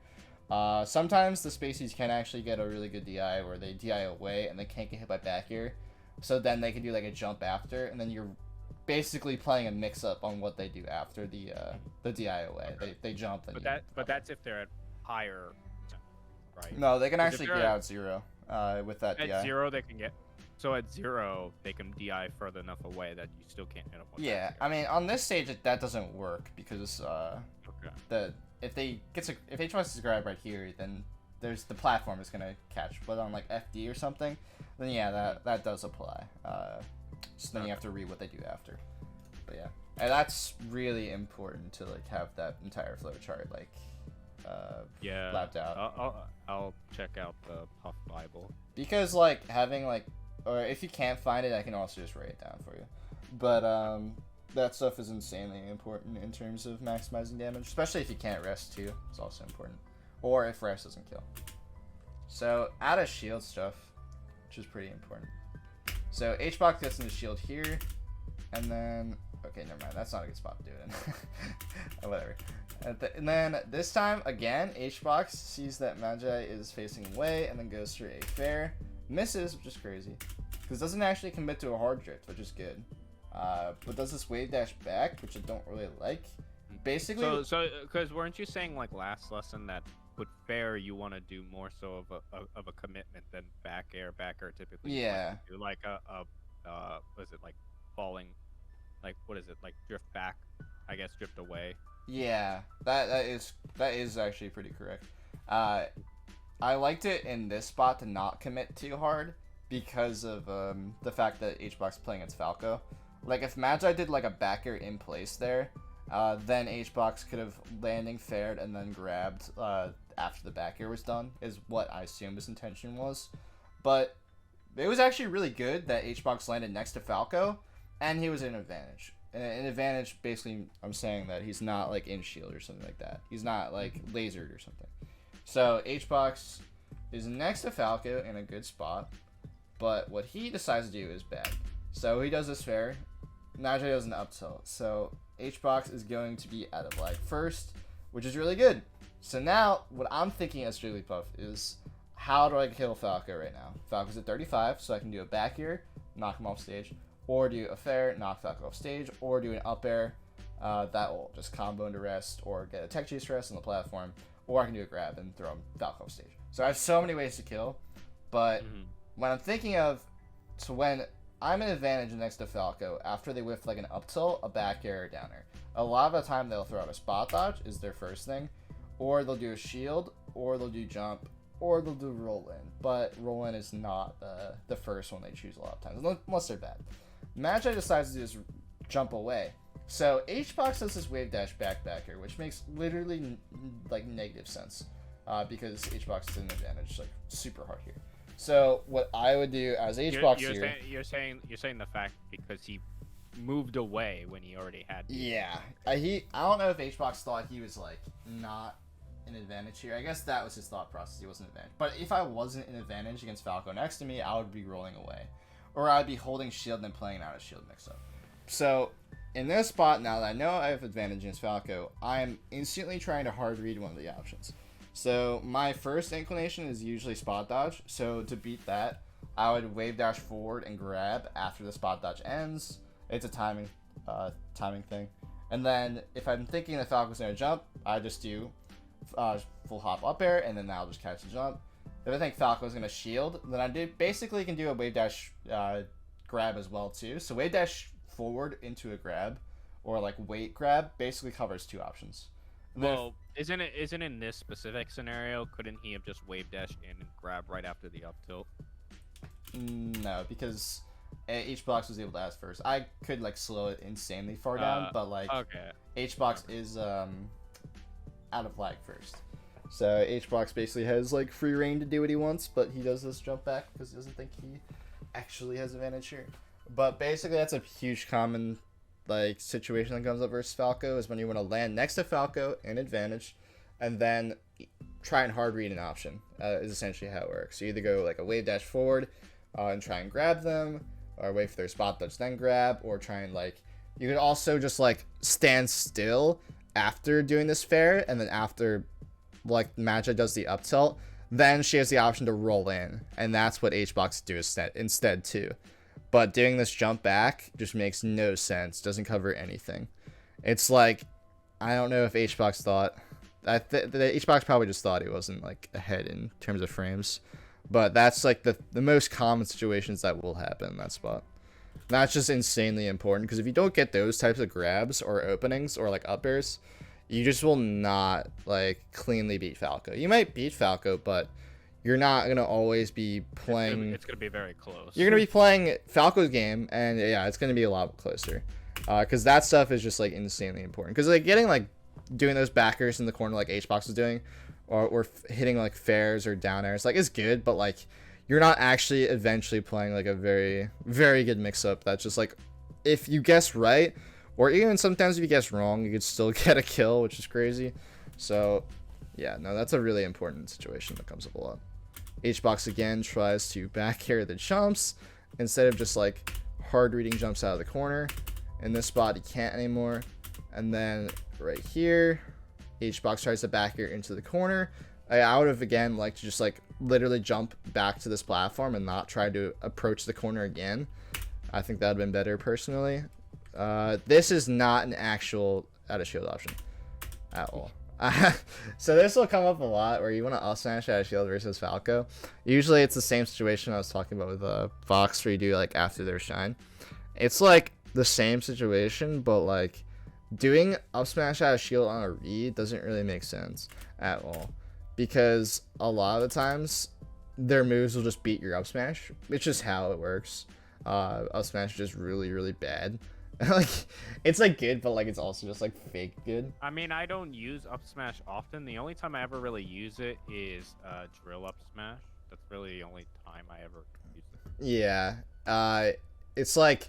Speaker 1: Sometimes the spacies can actually get a really good DI where they DI away and they can't get hit by back air, so then they can do like a jump after, and then you're basically playing a mix up on what they do after the DI away. They jump.
Speaker 2: But that's if they're at higher, right?
Speaker 1: No, they can
Speaker 2: 'Cause if
Speaker 1: actually
Speaker 2: they're
Speaker 1: get
Speaker 2: at-
Speaker 1: out 0 with that
Speaker 2: At
Speaker 1: DI.
Speaker 2: 0 they can get. So at 0 they can DI further enough away that you still can't hit them. With
Speaker 1: Yeah,
Speaker 2: back
Speaker 1: I mean on this stage that doesn't work because
Speaker 2: air. Okay.
Speaker 1: if H wants to grab right here, then there's the platform is gonna catch. But on like FD or something, then yeah, that does apply. So then you have to read what they do after. But yeah, and that's really important to like have that entire flow chart like
Speaker 2: Yeah.
Speaker 1: mapped out.
Speaker 2: I'll check out the Puff Bible.
Speaker 1: Because like having like, or if you can't find it, I can also just write it down for you. But that stuff is insanely important in terms of maximizing damage, especially if you can't rest too. It's also important, or if rest doesn't kill. So add a shield stuff, which is pretty important. So Hbox gets into shield here, and then Okay, never mind. That's not a good spot to do it in. Whatever. And then this time, again, Hbox sees that Magi is facing away and then goes for a fair. Misses, which is crazy. Because doesn't actually commit to a hard drift, which is good. But does this wave dash back, which I don't really like. Basically...
Speaker 2: So, because weren't you saying, like, last lesson that with fair you want to do more so of a commitment than back air typically?
Speaker 1: Yeah.
Speaker 2: Do like what is it, like, falling... Like, what is it? Like, drift back? I guess drift away.
Speaker 1: Yeah, that is actually pretty correct. I liked it in this spot to not commit too hard because of the fact that Hbox playing against Falco. Like, if Magi did like a back air in place there, then Hbox could have landing fared and then grabbed after the back air was done, is what I assume his intention was. But it was actually really good that Hbox landed next to Falco, and he was in advantage. An advantage, basically, I'm saying that he's not, like, in shield or something like that. He's not, like, lasered or something. So, Hbox is next to Falco in a good spot, but what he decides to do is bad. So, he does this fair. Magi does an up tilt. So, Hbox is going to be out of lag first, which is really good. So, now, what I'm thinking as Jigglypuff is, how do I kill Falco right now? Falco's at 35, so I can do a back air, knock him off stage. Or do a fair, knock Falco off stage, or do an up air that will just combo into rest, or get a tech chase rest on the platform, or I can do a grab and throw Falco off stage. So I have so many ways to kill, but when I'm thinking of, so when I'm in advantage next to Falco, after they whiff like an up tilt, a back air, or down air, a lot of the time they'll throw out a spot dodge is their first thing, or they'll do a shield, or they'll do jump, or they'll do roll in, but roll in is not the first one they choose a lot of times, unless they're bad. Magi decides to just jump away. So Hbox does this wave dash back here, which makes literally like negative sense because Hbox is in advantage, like super hard here. So what I would do as Hbox here,
Speaker 2: you're saying the fact because he moved away when he already had.
Speaker 1: Yeah, I don't know if Hbox thought he was like not an advantage here. I guess that was his thought process. He wasn't an advantage. But if I wasn't an advantage against Falco next to me, I would be rolling away. Or I'd be holding shield and then playing out a shield mix-up. So, in this spot, now that I know I have advantage against Falco, I am instantly trying to hard read one of the options. So, my first inclination is usually spot dodge. So, to beat that, I would wave dash forward and grab after the spot dodge ends. It's a timing thing. And then, if I'm thinking that Falco's going to jump, I just do full hop up air, and then I'll just catch the jump. If I think Falco's going to shield, then I basically can do a wave dash grab as well too. So wave dash forward into a grab, or like wait grab, basically covers two options.
Speaker 2: Well, isn't in this specific scenario, couldn't he have just wave dash in and grab right after the up tilt?
Speaker 1: No, because Hbox was able to ask first. I could like slow it insanely far down, but like Hbox is out of lag first. So Hbox basically has like free reign to do what he wants, but he does this jump back because he doesn't think he actually has advantage here. But basically that's a huge common like situation that comes up versus Falco, is when you want to land next to Falco in advantage and then try and hard read an option, is essentially how it works. You either go like a wave dash forward and try and grab them, or wait for their spot dodge then grab, or try and like, you could also just like stand still after doing this fair, and then after like Magi does the up tilt, then she has the option to roll in, and that's what Hbox do instead too. But doing this jump back just makes no sense, doesn't cover anything. It's like, I don't know if Hbox thought, the Hbox probably just thought he wasn't like ahead in terms of frames, but that's like the most common situations that will happen in that spot. That's just insanely important, because if you don't get those types of grabs or openings or like up airs, you just will not like cleanly beat Falco. You might beat Falco, but you're not going to always be playing...
Speaker 2: It's going to be very close.
Speaker 1: You're going to be playing Falco's game, and yeah, it's going to be a lot closer. Because that stuff is just like insanely important. Because like getting like doing those backers in the corner like Hbox is doing, or hitting like fairs or down airs, like is good, but like you're not actually eventually playing like a very, very good mix-up that's just like, if you guess right, or even sometimes if you guess wrong, you could still get a kill, which is crazy. So yeah, no, that's a really important situation that comes up a lot. Hbox again tries to back air the jumps instead of just like hard reading jumps out of the corner. In this spot, he can't anymore. And then right here, Hbox tries to back air into the corner. I would have, again, like to just like literally jump back to this platform and not try to approach the corner again. I think that would have been better personally. This is not an actual out of shield option at all. So this will come up a lot where you want to up smash out of shield versus Falco. Usually it's the same situation I was talking about with Fox, where you do like after their shine. It's like the same situation, but like doing up smash out of shield on a read doesn't really make sense at all, because a lot of the times their moves will just beat your up smash. It's just how it works. Up smash is just really bad. Like, it's like good, but like it's also just like fake good.
Speaker 2: I mean, I don't use up smash often. The only time I ever really use it is drill up smash. That's really the only time I ever use it.
Speaker 1: Yeah. It's like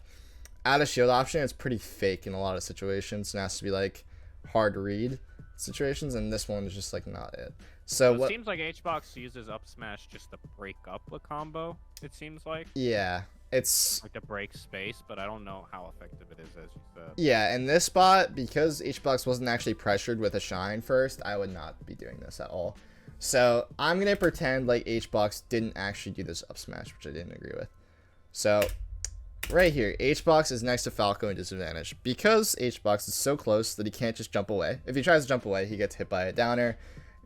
Speaker 1: out of shield option. It's pretty fake in a lot of situations. It has to be like hard to read situations, and this one is just like not it. So
Speaker 2: it seems like Hbox uses up smash just to break up a combo. It seems like.
Speaker 1: Yeah. It's
Speaker 2: like to break space, but I don't know how effective it is, as you said.
Speaker 1: Yeah, in this spot, because Hbox wasn't actually pressured with a shine first, I would not be doing this at all. So I'm gonna pretend like Hbox didn't actually do this up smash, which I didn't agree with. So right here, Hbox is next to Falco in disadvantage because Hbox is so close that he can't just jump away. If he tries to jump away, he gets hit by a downer,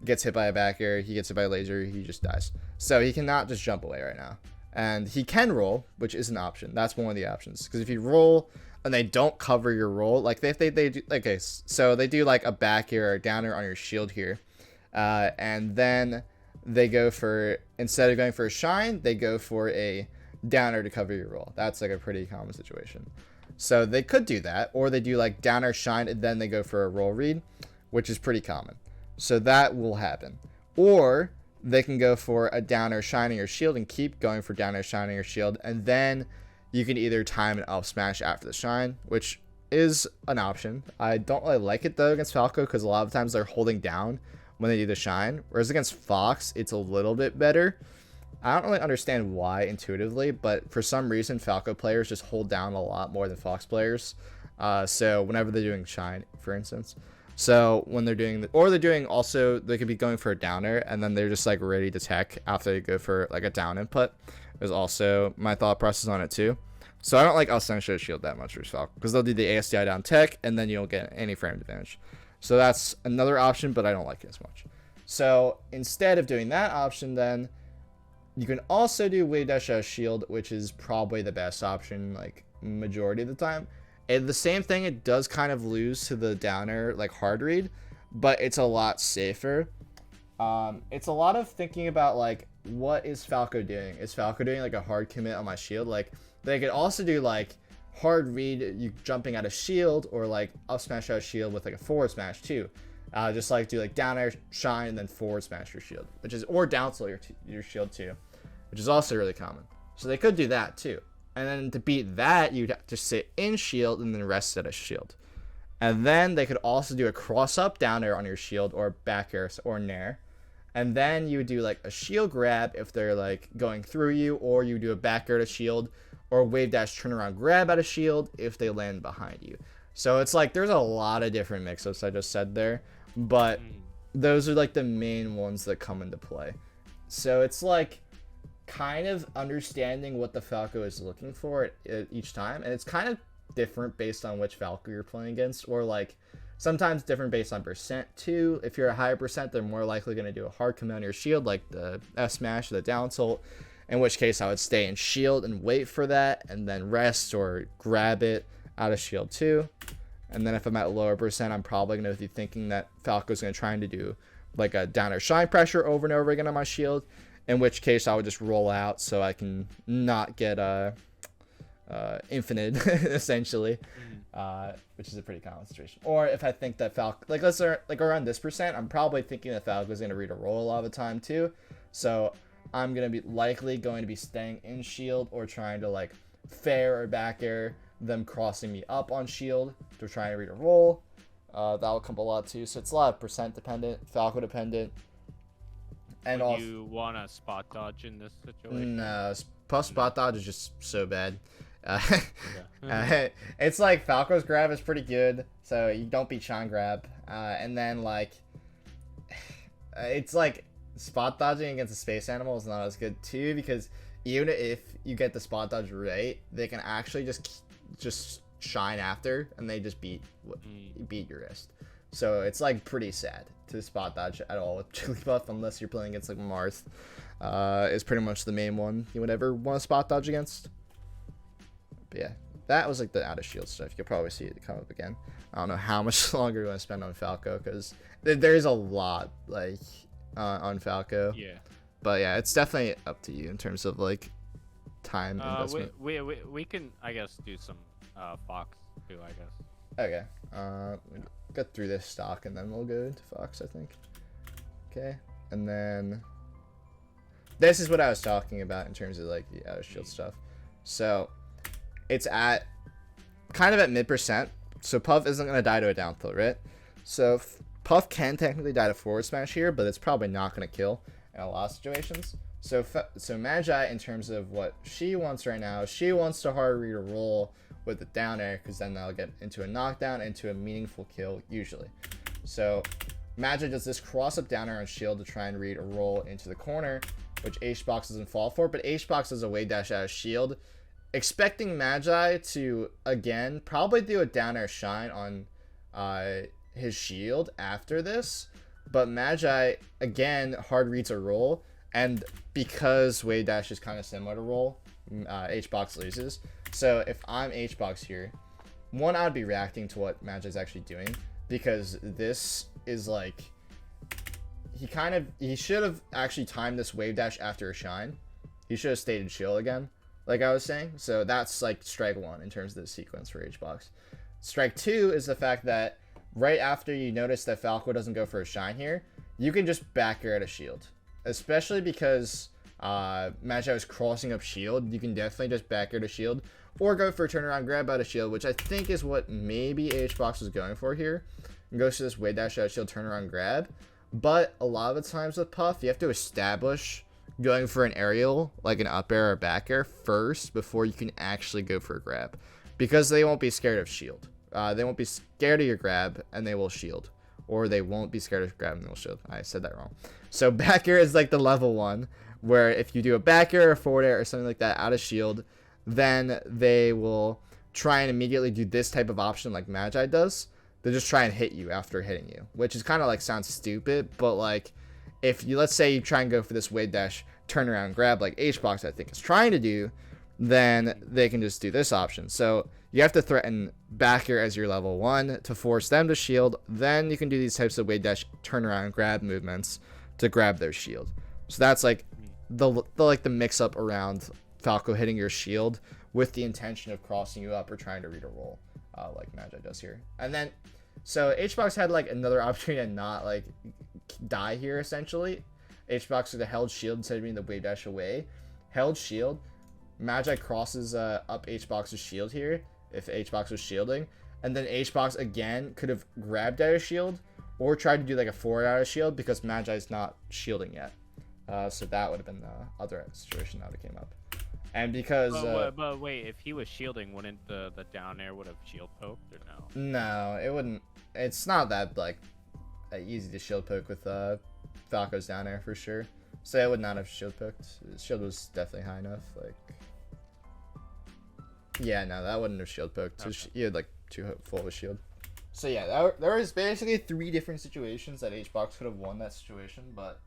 Speaker 1: gets hit by a back air, he gets hit by a laser, he just dies. So he cannot just jump away right now. And he can roll, which is an option. That's one of the options. Because if you roll and they don't cover your roll, like they do, okay, so they do like a back air or a downer on your shield here, and then they go for, instead of going for a shine, they go for a downer to cover your roll. That's like a pretty common situation. So they could do that, or they do like downer shine and then they go for a roll read, which is pretty common. So that will happen. Or they can go for a downer shining or shield and keep going for downer shining or shield, and then you can either time an up smash after the shine, which is an option. I don't really like it though against Falco, because a lot of times they're holding down when they do the shine, whereas against Fox it's a little bit better. I don't really understand why intuitively, but for some reason Falco players just hold down a lot more than Fox players. So whenever they're doing shine, for instance. So when they're doing, or they're doing also, they could be going for a downer and then they're just like ready to tech after they go for like a down input. There's also my thought process on it too. So I don't like Offstage shield that much for Falco, because they'll do the ASDI down tech and then you don't get any frame advantage. So that's another option, but I don't like it as much. So instead of doing that option, then you can also do Wavedash shield, which is probably the best option like majority of the time. And the same thing, it does kind of lose to the downer like hard read, but it's a lot safer. It's a lot of thinking about like, what is Falco doing? Is Falco doing like a hard commit on my shield? Like they could also do like hard read, you jumping out of shield, or like up smash out of shield with like a forward smash too. Just like do like down air shine and then forward smash your shield, which is, or down slow your shield too, which is also really common. So they could do that too. And then to beat that, you'd have to sit in shield and then rest at a shield. And then they could also do a cross up down air on your shield, or back air or nair. And then you would do like a shield grab if they're like going through you, or you do a back air to shield, or Wavedash turnaround grab at a shield if they land behind you. So it's like there's a lot of different mix-ups I just said there, but those are like the main ones that come into play. So it's like kind of understanding what the Falco is looking for at each time, and it's kind of different based on which Falco you're playing against, or like sometimes different based on percent too. If you're a higher percent, they're more likely going to do a hard commit on your shield, like the F smash or the down tilt, in which case I would stay in shield and wait for that and then rest or grab it out of shield too. And then if I'm at lower percent, I'm probably going to be thinking that Falco's going to try to do like a downer shine pressure over and over again on my shield, in which case I would just roll out so I can not get infinite essentially, which is a pretty common situation. Or if I think that Falco, like let's say like around this percent, I'm probably thinking that Falco is going to read a roll a lot of the time too. So I'm going to be likely going to be staying in shield or trying to like fair or back air them crossing me up on shield to try and read a roll. That'll come a lot too. So it's a lot of percent dependent, Falco dependent. And also,
Speaker 2: you want to spot dodge in this situation?
Speaker 1: No, plus spot dodge is just so bad. It's like Falco's grab is pretty good, so you don't beat Shine grab. And then like, it's like spot dodging against a space animal is not as good too, because even if you get the spot dodge right, they can actually just shine after, and they just beat your wrist. So it's like pretty sad to spot dodge at all with Jigglypuff, unless you're playing against like Marth. Is pretty much the main one you would ever want to spot dodge against. But yeah, that was like the out of shield stuff. You'll probably see it come up again. I don't know how much longer you want to spend on Falco, because there's a lot like on Falco.
Speaker 2: Yeah.
Speaker 1: But yeah, it's definitely up to you in terms of like time investment.
Speaker 2: We can, I guess, do some Fox too, I guess.
Speaker 1: Okay. We'll get through this stock and then we'll go into Fox, I think. Okay. And then this is what I was talking about in terms of like the out of shield stuff. So it's at kind of at mid%. So Puff isn't going to die to a down throw, right? So Puff can technically die to forward smash here, but it's probably not going to kill in a lot of situations. So Magi, in terms of what she wants right now, she wants to hard read a roll with the down air, because then they'll get into a knockdown, into a meaningful kill usually. So Magi does this cross up down air on shield to try and read a roll into the corner, which Hbox doesn't fall for, but Hbox does a Wavedash out of shield, expecting Magi to again probably do a down air shine on his shield after this, but Magi again hard reads a roll, and because Wavedash is kind of similar to roll, Hbox loses. So if I'm Hbox here, one, I'd be reacting to what Magi's actually doing, because this is like, he should have actually timed this Wavedash after a shine. He should have stayed in shield again, like I was saying. So that's like strike one in terms of the sequence for Hbox. Strike two is the fact that right after you notice that Falco doesn't go for a shine here, you can just back air at a shield, especially because Magi was crossing up shield. You can definitely just back air to shield, or go for a turnaround grab out of shield, which I think is what maybe Hbox was going for here. And goes to this Wavedash out of shield turnaround grab. But a lot of the times with Puff, you have to establish going for an aerial, like an up air or back air, first before you can actually go for a grab, because they won't be scared of shield. They won't be scared of your grab, and they will shield. Or they won't be scared of grab, and they'll shield. I said that wrong. So back air is like the level one, where if you do a back air or forward air or something like that out of shield, then they will try and immediately do this type of option like Magi does. They just try and hit you after hitting you, which is kind of like sounds stupid, but like if you, let's say you try and go for this Wavedash turnaround grab like Hbox I think is trying to do, then they can just do this option. So you have to threaten back air as your level one to force them to shield. Then you can do these types of Wavedash turnaround grab movements to grab their shield. So that's like the mix up around Falco hitting your shield with the intention of crossing you up or trying to read a roll, like Magi does here. And then, so Hbox had like another opportunity to not like die here essentially. Hbox with a held shield instead of being the Wavedash away. Held shield. Magi crosses up Hbox's shield here if Hbox was shielding. And then Hbox again could have grabbed out of shield or tried to do like a forward out of shield because Magi's not shielding yet. So that would have been the other situation that would have came up. And because
Speaker 2: but wait, if he was shielding, wouldn't the down air would have shield poked or no?
Speaker 1: No, it wouldn't. It's not that like easy to shield poke with Falco's down air for sure. So it would not have shield poked. His shield was definitely high enough. Like, yeah, no, that wouldn't have shield poked. Okay. He had like too full of a shield. So yeah, there was basically 3 different situations that Hbox could have won that situation, but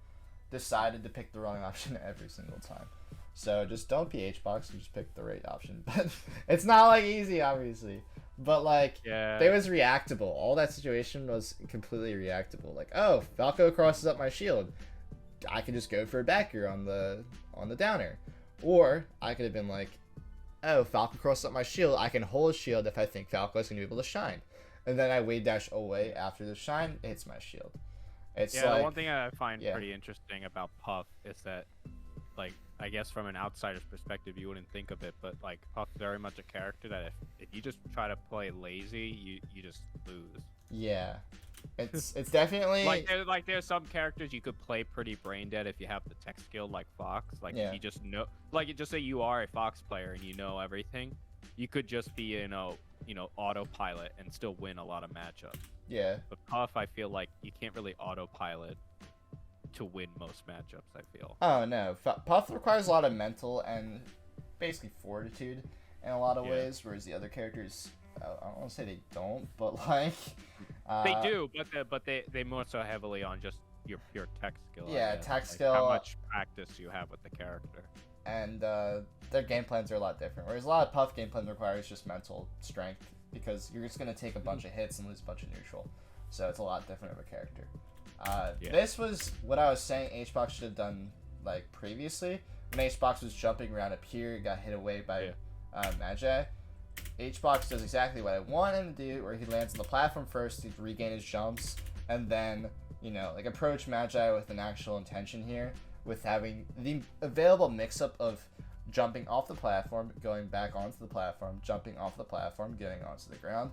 Speaker 1: decided to pick the wrong option every single time. So just don't be Hbox and just pick the right option. But it's not like easy, obviously. But like, yeah, it was reactable. All that situation was completely reactable. Like, oh, Falco crosses up my shield, I could just go for a back air on the down air. Or I could have been like, oh, Falco crosses up my shield, I can hold shield if I think Falco is going to be able to shine. And then I Wavedash away after the shine, it hits my shield. It's
Speaker 2: yeah,
Speaker 1: like,
Speaker 2: one thing I find pretty interesting about Puff is that, like, I guess from an outsider's perspective, you wouldn't think of it, but like Puff's very much a character that if you just try to play lazy, you just lose.
Speaker 1: Yeah, it's definitely
Speaker 2: like there's some characters you could play pretty brain dead if you have the tech skill like Fox. Like if you just know, like just say you are a Fox player and you know everything, you could just be, autopilot and still win a lot of matchups.
Speaker 1: Yeah.
Speaker 2: But Puff, I feel like you can't really autopilot to win most matchups, I feel.
Speaker 1: Oh, no. Puff requires a lot of mental and basically fortitude in a lot of ways, whereas the other characters, I don't want to say they don't, but like...
Speaker 2: they do, but they more so heavily on just your pure tech skill.
Speaker 1: Yeah, tech skill.
Speaker 2: How much practice you have with the character.
Speaker 1: And their game plans are a lot different. Whereas a lot of Puff game plan requires just mental strength, because you're just going to take a bunch of hits and lose a bunch of neutral. So it's a lot different of a character. This was what I was saying Hbox should have done like previously. When Hbox was jumping around up here, got hit away by Magi. Hbox does exactly what I want him to do, where he lands on the platform first to regain his jumps, and then, like approach Magi with an actual intention here, with having the available mix-up of jumping off the platform, going back onto the platform, jumping off the platform, getting onto the ground,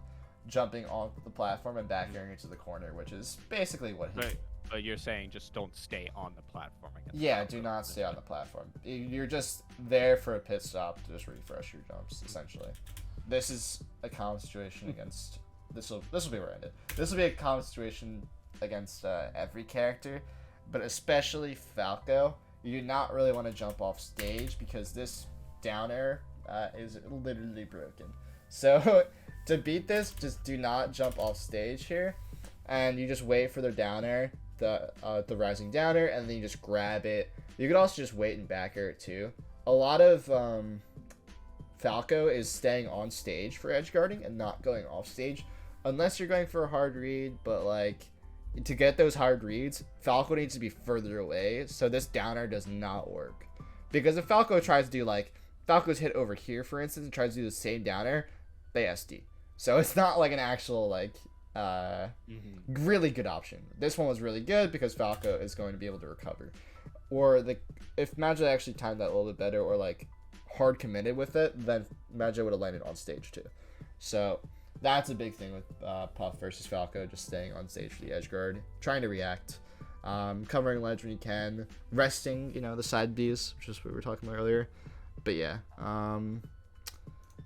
Speaker 1: jumping off the platform, and back airing into the corner, which is basically what he...
Speaker 2: But you're saying just don't stay on the platform again.
Speaker 1: Yeah, do not stay on the platform. You're just there for a pit stop to just refresh your jumps, essentially. This is a common situation against... This will be where I end it. This will be a common situation against every character, but especially Falco. You do not really want to jump off stage, because this down air is literally broken. So to beat this, just do not jump off stage here, and you just wait for their down air, the rising down air, and then you just grab it. You could also just wait and back air it too. A lot of Falco is staying on stage for edge guarding and not going off stage, unless you're going for a hard read. But like, to get those hard reads, Falco needs to be further away, so this down air does not work. Because if Falco tries to do, like, Falco's hit over here, for instance, and tries to do the same down air, they SD. So it's not like an actual, like, really good option. This one was really good because Falco is going to be able to recover. Or if Magi actually timed that a little bit better, or like hard committed with it, then Magi would have landed on stage too. So that's a big thing with Puff versus Falco, just staying on stage for the edge guard, trying to react, covering ledge when you can, resting, the side Bs, which is what we were talking about earlier. But yeah,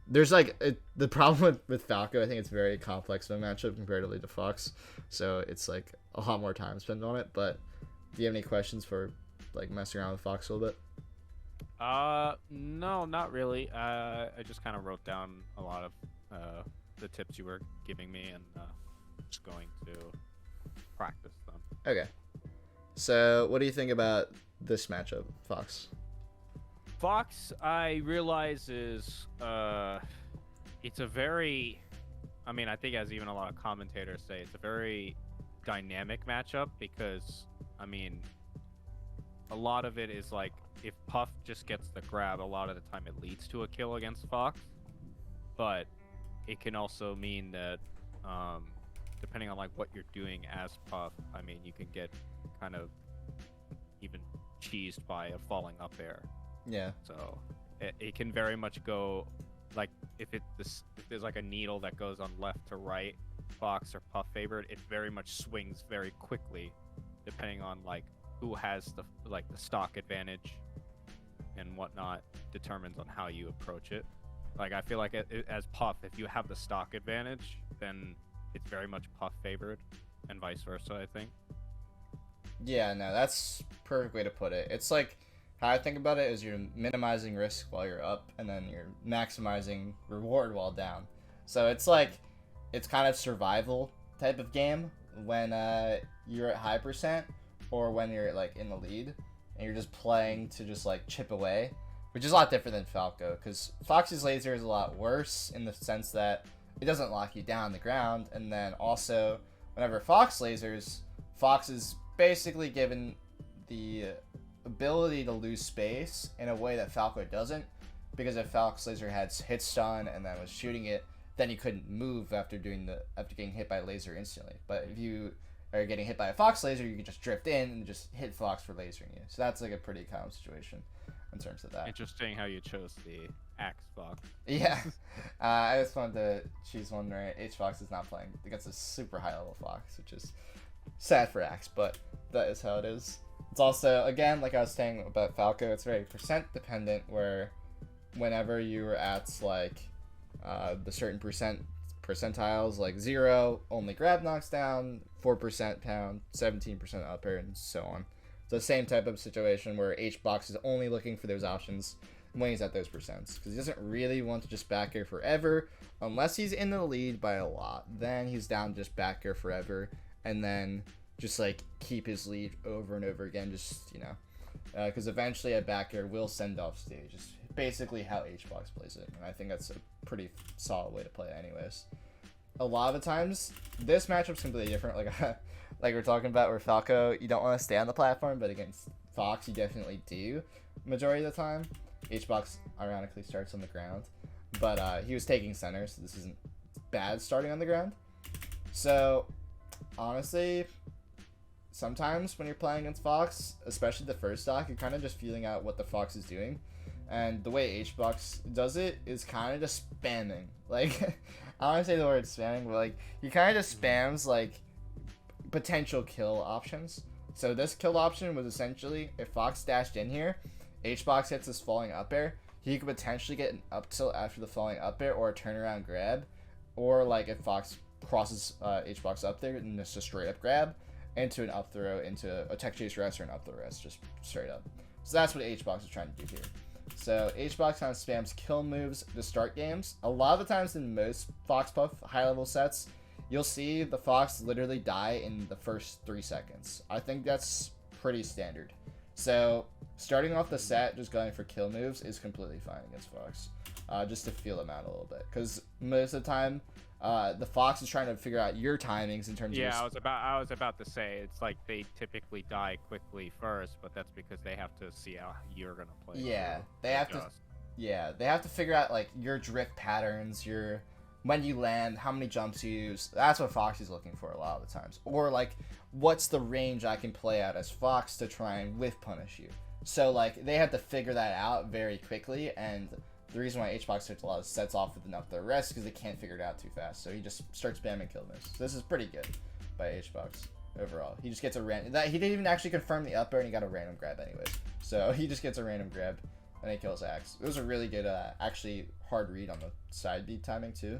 Speaker 1: there's the problem with Falco, I think it's very complex of a matchup comparatively to Fox, so it's like a lot more time spent on it. But do you have any questions for like messing around with Fox a little bit?
Speaker 2: No, not really. I just kind of wrote down a lot of the tips you were giving me, and just going to practice them.
Speaker 1: Okay. So what do you think about this matchup, Fox?
Speaker 2: Fox, I realize is it's a very, I think as even a lot of commentators say, it's a very dynamic matchup, because a lot of it is like, if Puff just gets the grab, a lot of the time it leads to a kill against Fox. But it can also mean that depending on like what you're doing as Puff, you can get kind of even cheesed by a falling up air.
Speaker 1: Yeah.
Speaker 2: So it can very much go, like, if there's like a needle that goes on left to right, Fox or Puff favored, it very much swings very quickly, depending on like who has the stock advantage and whatnot, determines on how you approach it. Like, I feel like as Puff, if you have the stock advantage, then it's very much Puff favored, and vice versa, I think.
Speaker 1: Yeah, no, that's a perfect way to put it. It's like, how I think about it is you're minimizing risk while you're up, and then you're maximizing reward while down. So it's like, it's kind of survival type of game when you're at high percent, or when you're like in the lead, and you're just playing to just like chip away, which is a lot different than Falco, because Fox's laser is a lot worse in the sense that it doesn't lock you down on the ground, and then also, whenever Fox lasers, Fox is basically given the ability to lose space in a way that Falco doesn't, because if Falco's laser had hit stun and then was shooting it, then you couldn't move after getting hit by a laser instantly. But if you are getting hit by a Fox laser, you can just drift in and just hit Fox for lasering you. So that's like a pretty common situation in terms of that.
Speaker 2: Interesting how you chose the Axe Fox.
Speaker 1: Yeah. I just wanted to choose one where Hbox is not playing against a super high level Fox, which is sad for Axe, but that is how it is. It's also, again, like I was saying about Falco, it's very percent dependent, where whenever you were at like the certain percentiles like 0 only grab knocks down, 4% pound, 17% up air, and so on. So the same type of situation where Hbox is only looking for those options when he's at those percents, because he doesn't really want to just back air forever unless he's in the lead by a lot. Then he's down to just back air forever and then just like keep his lead over and over again, just, you know, because eventually a back air will send off stage. It's basically how Hbox plays it, and I think that's a pretty solid way to play it anyways. A lot of the times this matchup's completely different, like we're talking about where Falco, you don't want to stay on the platform, but against Fox you definitely do majority of the time. Hbox ironically starts on the ground, but he was taking center, so this isn't bad starting on the ground. So honestly, sometimes when you're playing against Fox, especially the first stock, you're kind of just feeling out what the Fox is doing, and the way Hbox does it is kind of just spamming. Like, I don't want to say the word spamming, but like he kind of just spams like potential kill options. So this kill option was essentially if Fox dashed in here, Hbox hits his falling up air, he could potentially get an up tilt after the falling up air or a turnaround grab, or like if Fox crosses Hbox up there and just a straight up grab into an up throw, into a tech chase rest or an up throw rest, just straight up. So that's what Hbox is trying to do here. So Hbox kind of spams kill moves to start games. A lot of the times in most Fox Puff high level sets, you'll see the Fox literally die in the first 3 seconds. I think that's pretty standard. So starting off the set just going for kill moves is completely fine against Fox, just to feel them out a little bit, because most of the time the Fox is trying to figure out your timings in terms of
Speaker 2: I was about to say it's like they typically die quickly first, but that's because they have to see how you're gonna play.
Speaker 1: Yeah, they have to figure out like your drift patterns, your when you land, how many jumps you use. That's what Fox is looking for a lot of the times. Or like, what's the range I can play out as Fox to try and whiff punish you. So like, they have to figure that out very quickly, and the reason why Hbox starts a lot of sets off with enough to rest because they can't figure it out too fast. So he just starts spamming kill moves. So this is pretty good by Hbox overall. He just gets a random, he didn't even actually confirm the up air, and he got a random grab anyways. So he just gets a random grab and he kills Axe. It was a really good, actually hard read on the side beat timing too.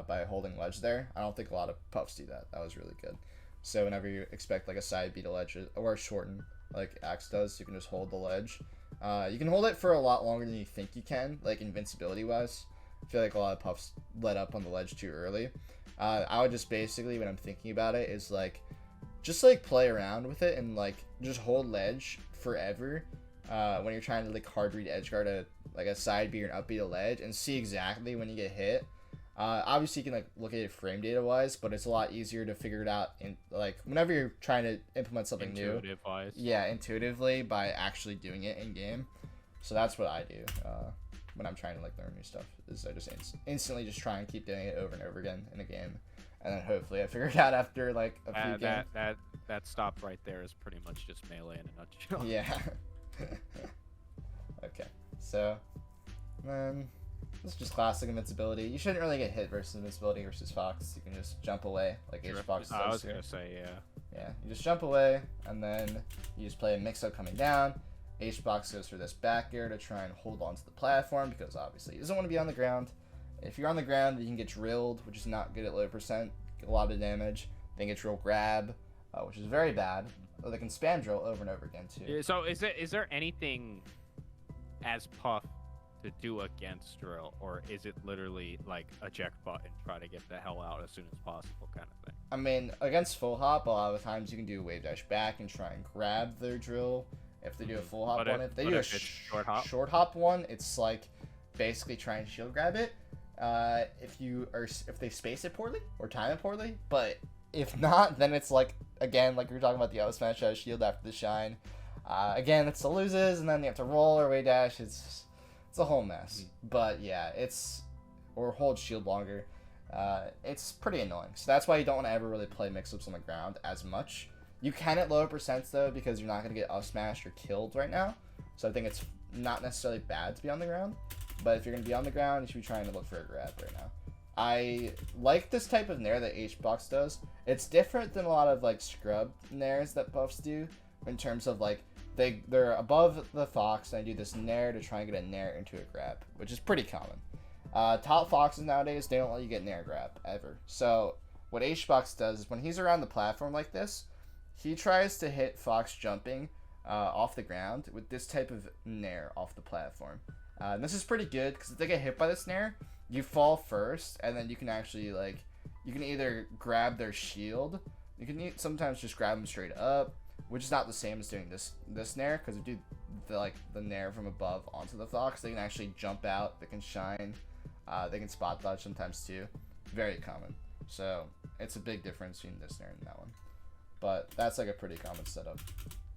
Speaker 1: By holding ledge there. I don't think a lot of puffs do that. That was really good. So whenever you expect like a side beat a ledge or a shorten like Axe does, you can just hold the ledge. You can hold it for a lot longer than you think you can, like invincibility wise. I feel like a lot of puffs let up on the ledge too early. I would just basically, when I'm thinking about it, is like just like play around with it and like just hold ledge forever when you're trying to like hard read Edgeguard like a side beat or an up beat a ledge, and see exactly when you get hit. Obviously you can like look at it frame data wise, but it's a lot easier to figure it out in like whenever you're trying to implement something new. Yeah, intuitively by actually doing it in game. So that's what I do when I'm trying to like learn new stuff. Is I just instantly just try and keep doing it over and over again in a game, and then hopefully I figure it out after like a few games.
Speaker 2: That stop right there is pretty much just melee in a nutshell.
Speaker 1: Yeah. Okay, so then. This is just classic invincibility. You shouldn't really get hit versus invincibility versus Fox. You can just jump away like Hbox does.
Speaker 2: I was gonna say, yeah.
Speaker 1: Yeah, you just jump away, and then you just play a mix-up coming down. Hbox goes for this back air to try and hold on to the platform, because obviously he doesn't want to be on the ground. If you're on the ground, you can get drilled, which is not good at low percent. Get a lot of damage. Then get drill grab, which is very bad. Or they can spam drill over and over again too.
Speaker 2: So is there anything as Puff to do against drill, or is it literally like eject button, try to get the hell out as soon as possible kind of thing?
Speaker 1: I mean, against full hop, a lot of the times you can do a Wavedash back and try and grab their drill if they do a full hop one. If they do a short hop one, it's like basically try and shield grab it. If they space it poorly or time it poorly, but if not, then it's like, again, like we were talking about the Upsmash shield after the shine. Again, it's the loses, and then you have to roll or Wavedash. It's a whole mess. But yeah, or hold shield longer. It's pretty annoying. So that's why you don't want to ever really play mix-ups on the ground as much. You can at lower percents though, because you're not going to get Upsmashed or killed right now. So I think it's not necessarily bad to be on the ground. But if you're going to be on the ground, you should be trying to look for a grab right now. I like this type of Nair that Hbox does. It's different than a lot of like scrub Nairs that buffs do, in terms of like they're above the Fox and I do this Nair to try and get a Nair into a grab, which is pretty common. Top Foxes nowadays, they don't let you get Nair Grab, ever. So, what Hbox does is when he's around the platform like this, he tries to hit Fox jumping off the ground with this type of Nair off the platform. And this is pretty good, because if they get hit by this Nair, you fall first, and then you can actually, like, you can either grab their shield, you can sometimes just grab them straight up, which is not the same as doing this Nair, because if you do the Nair from above onto the Fox, they can actually jump out, they can shine, they can spot dodge sometimes too. Very common. So it's a big difference between this Nair and that one. But that's like a pretty common setup.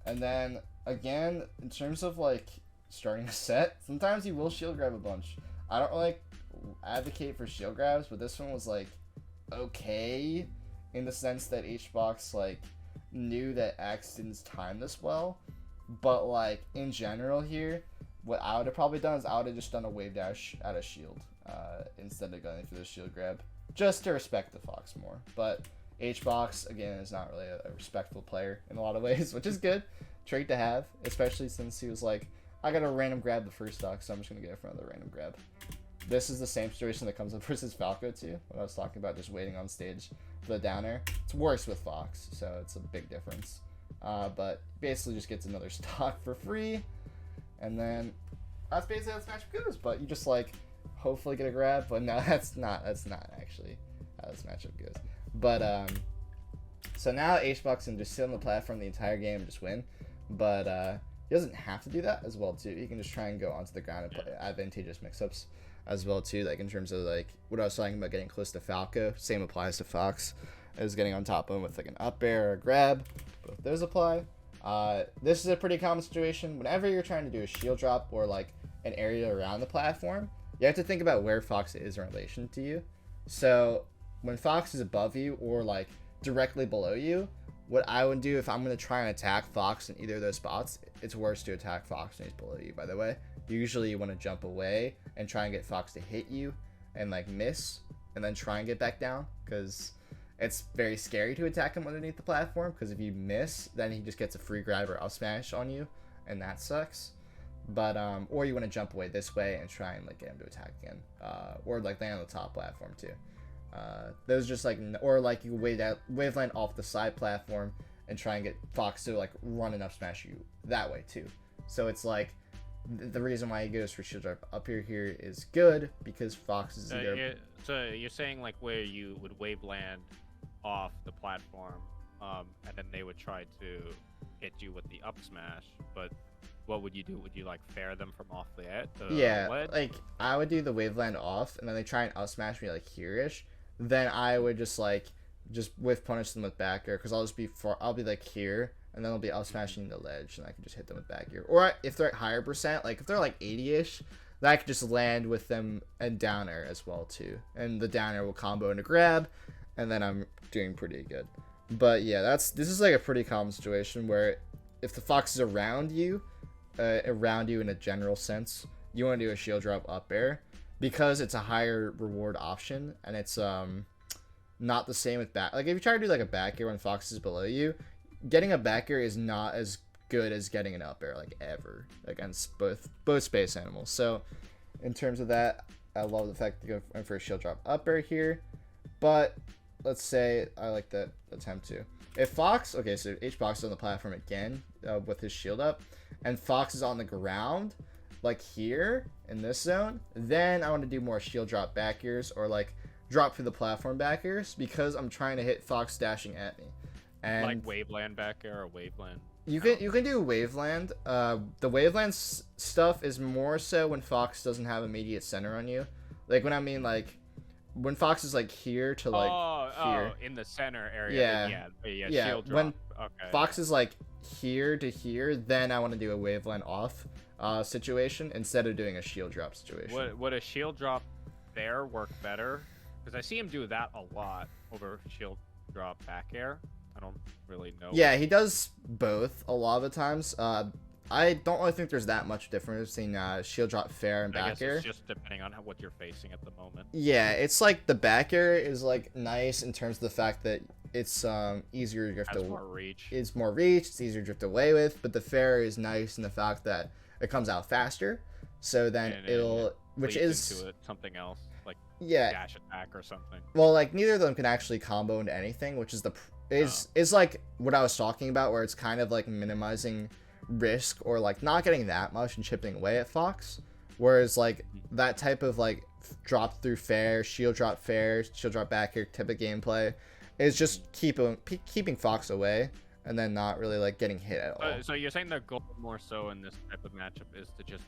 Speaker 1: And then again, in terms of like starting a set, sometimes you will shield grab a bunch. I don't like advocate for shield grabs, but this one was like okay in the sense that Hbox like knew that X didn't time this well, but like in general here, what I would have probably done is I would have just done a Wavedash out of shield instead of going for the shield grab, just to respect the Fox more. But Hbox again is not really a respectful player in a lot of ways, which is good trait to have, especially since he was like, I got a random grab the first stock, so I'm just gonna get it for another random grab. This is the same situation that comes up versus Falco too, when I was talking about just waiting on stage for the down air. It's worse with Fox, so it's a big difference. But basically just gets another stock for free, and then that's basically how this matchup goes. But you just like hopefully get a grab, but no, that's not actually how this matchup goes. But so now Hbox can just sit on the platform the entire game and just win, but he doesn't have to do that as well too. He can just try and go onto the ground and play advantageous mix-ups as well too, like in terms of like what I was talking about getting close to Falco. Same applies to Fox as getting on top of him with like an up air or a grab. Both those apply. This is a pretty common situation whenever you're trying to do a shield drop or like an area around the platform. You have to think about where Fox is in relation to you. So when Fox is above you or like directly below you, what I would do if I'm going to try and attack Fox in either of those spots, it's worse to attack Fox when he's below you, by the way. Usually you want to jump away and try and get Fox to hit you and like miss and then try and get back down, because it's very scary to attack him underneath the platform, because if you miss, then he just gets a free grab or up smash on you, and that sucks. But or you want to jump away this way and try and like get him to attack again, or like land on the top platform too. Those just like, or like you Waveland off the side platform and try and get Fox to like run and up smash you that way too. So it's like the reason why he goes for shield drop up here is good, because Fox is either.
Speaker 2: So you're saying like where you would Waveland off the platform, and then they would try to hit you with the up smash, but what would you do? Would you like fair them from off the edge?
Speaker 1: Yeah, like I would do the Waveland off, and then they try and up smash me like here-ish. Then I would just whiff punish them with back air, because I'll be like here, and then I'll be up smashing the ledge, and I can just hit them with back air. Or if they're at higher percent, like if they're like 80-ish, then I could just land with them and down air as well too, and the down air will combo into grab, and then I'm doing pretty good. But yeah, this is like a pretty common situation where if the Fox is around you in a general sense, you want to do a shield drop up air, because it's a higher reward option, and it's not the same with back. Like if you try to do like a back air when Fox is below you, getting a back air is not as good as getting an up air, like ever, against both space animals. So in terms of that, I love the fact that you go for a shield drop up air here. But let's say I like that attempt too. If Fox, okay, so Hbox is on the platform again with his shield up, and Fox is on the ground, like here in this zone, then I want to do more shield drop back airs, or like drop through the platform back airs, because I'm trying to hit Fox dashing at me. And
Speaker 2: like Waveland back air or Waveland.
Speaker 1: You can do Waveland. The Waveland stuff is more so when Fox doesn't have immediate center on you. Like when I mean like when Fox is like here to like here.
Speaker 2: In the center area.
Speaker 1: Yeah.
Speaker 2: Shield drop.
Speaker 1: When Fox is like here to here, then I want to do a Waveland off situation instead of doing a shield drop situation.
Speaker 2: Would a shield drop there work better? Because I see him do that a lot over shield drop back air. I don't really know.
Speaker 1: Yeah, he does both a lot of the times. I don't really think there's that much difference between shield drop fair and back air.
Speaker 2: It's just depending on what you're facing at the moment.
Speaker 1: Yeah, it's like the back air is like nice in terms of the fact that it's easier to drift away.
Speaker 2: More reach.
Speaker 1: It's more reach. It's easier to drift away with. But the fair is nice in the fact that it comes out faster. So then which
Speaker 2: leads
Speaker 1: is
Speaker 2: into it, something else like
Speaker 1: yeah.
Speaker 2: dash attack or something.
Speaker 1: Well, like neither of them can actually combo into anything, which is is like what I was talking about, where it's kind of like minimizing risk or like not getting that much and chipping away at Fox. Whereas like that type of like drop through fair, shield drop back here type of gameplay is just keeping Fox away and then not really like getting hit at all.
Speaker 2: So you're saying the goal more so in this type of matchup is to just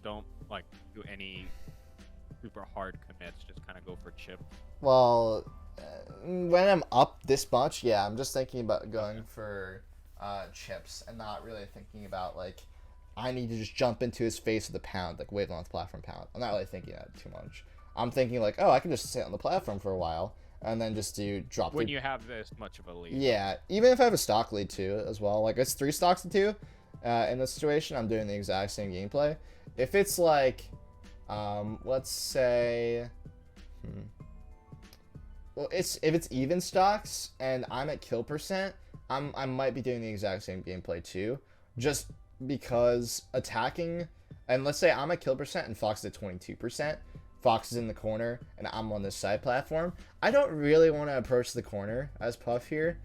Speaker 2: don't like do any super hard commits, just kind of go for chip.
Speaker 1: Well, when I'm up this much, yeah, I'm just thinking about going for chips and not really thinking about like I need to just jump into his face with a pound, like Waveland platform pound. I'm not really thinking that too much. I'm thinking like, oh, I can just sit on the platform for a while and then just do drop.
Speaker 2: When you have this much of a lead.
Speaker 1: Yeah, even if I have a stock lead too as well. Like it's 3 stocks to 2. In this situation, I'm doing the exact same gameplay. If it's like, let's say, well, if it's even stocks and I'm at kill percent, I might be doing the exact same gameplay too, just because attacking, and let's say I'm at kill percent and Fox is at 22%. Fox is in the corner and I'm on this side platform. I don't really want to approach the corner as Puff here,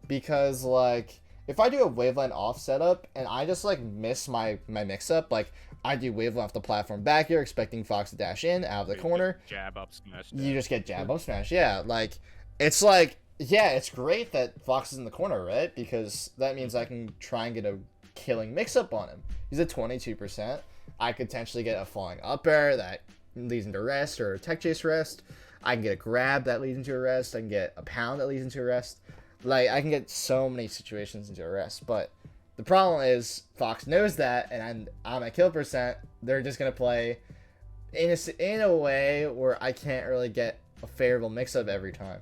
Speaker 1: because like if I do a Waveland off setup and I just like miss my mix up, like I do Waveland off the platform back here expecting Fox to dash in out of the corner,
Speaker 2: jab up smash.
Speaker 1: You just get jab up smash. Yeah, like it's like, yeah, it's great that Fox is in the corner, right? Because that means I can try and get a killing mix up on him. He's at 22%. I could potentially get a falling up air that leads into rest or a tech chase rest. I can get a grab that leads into a rest. I can get a pound that leads into a rest. Like I can get so many situations into a rest, but the problem is Fox knows that, and I'm at kill percent. They're just gonna play in a way where I can't really get a favorable mix up every time.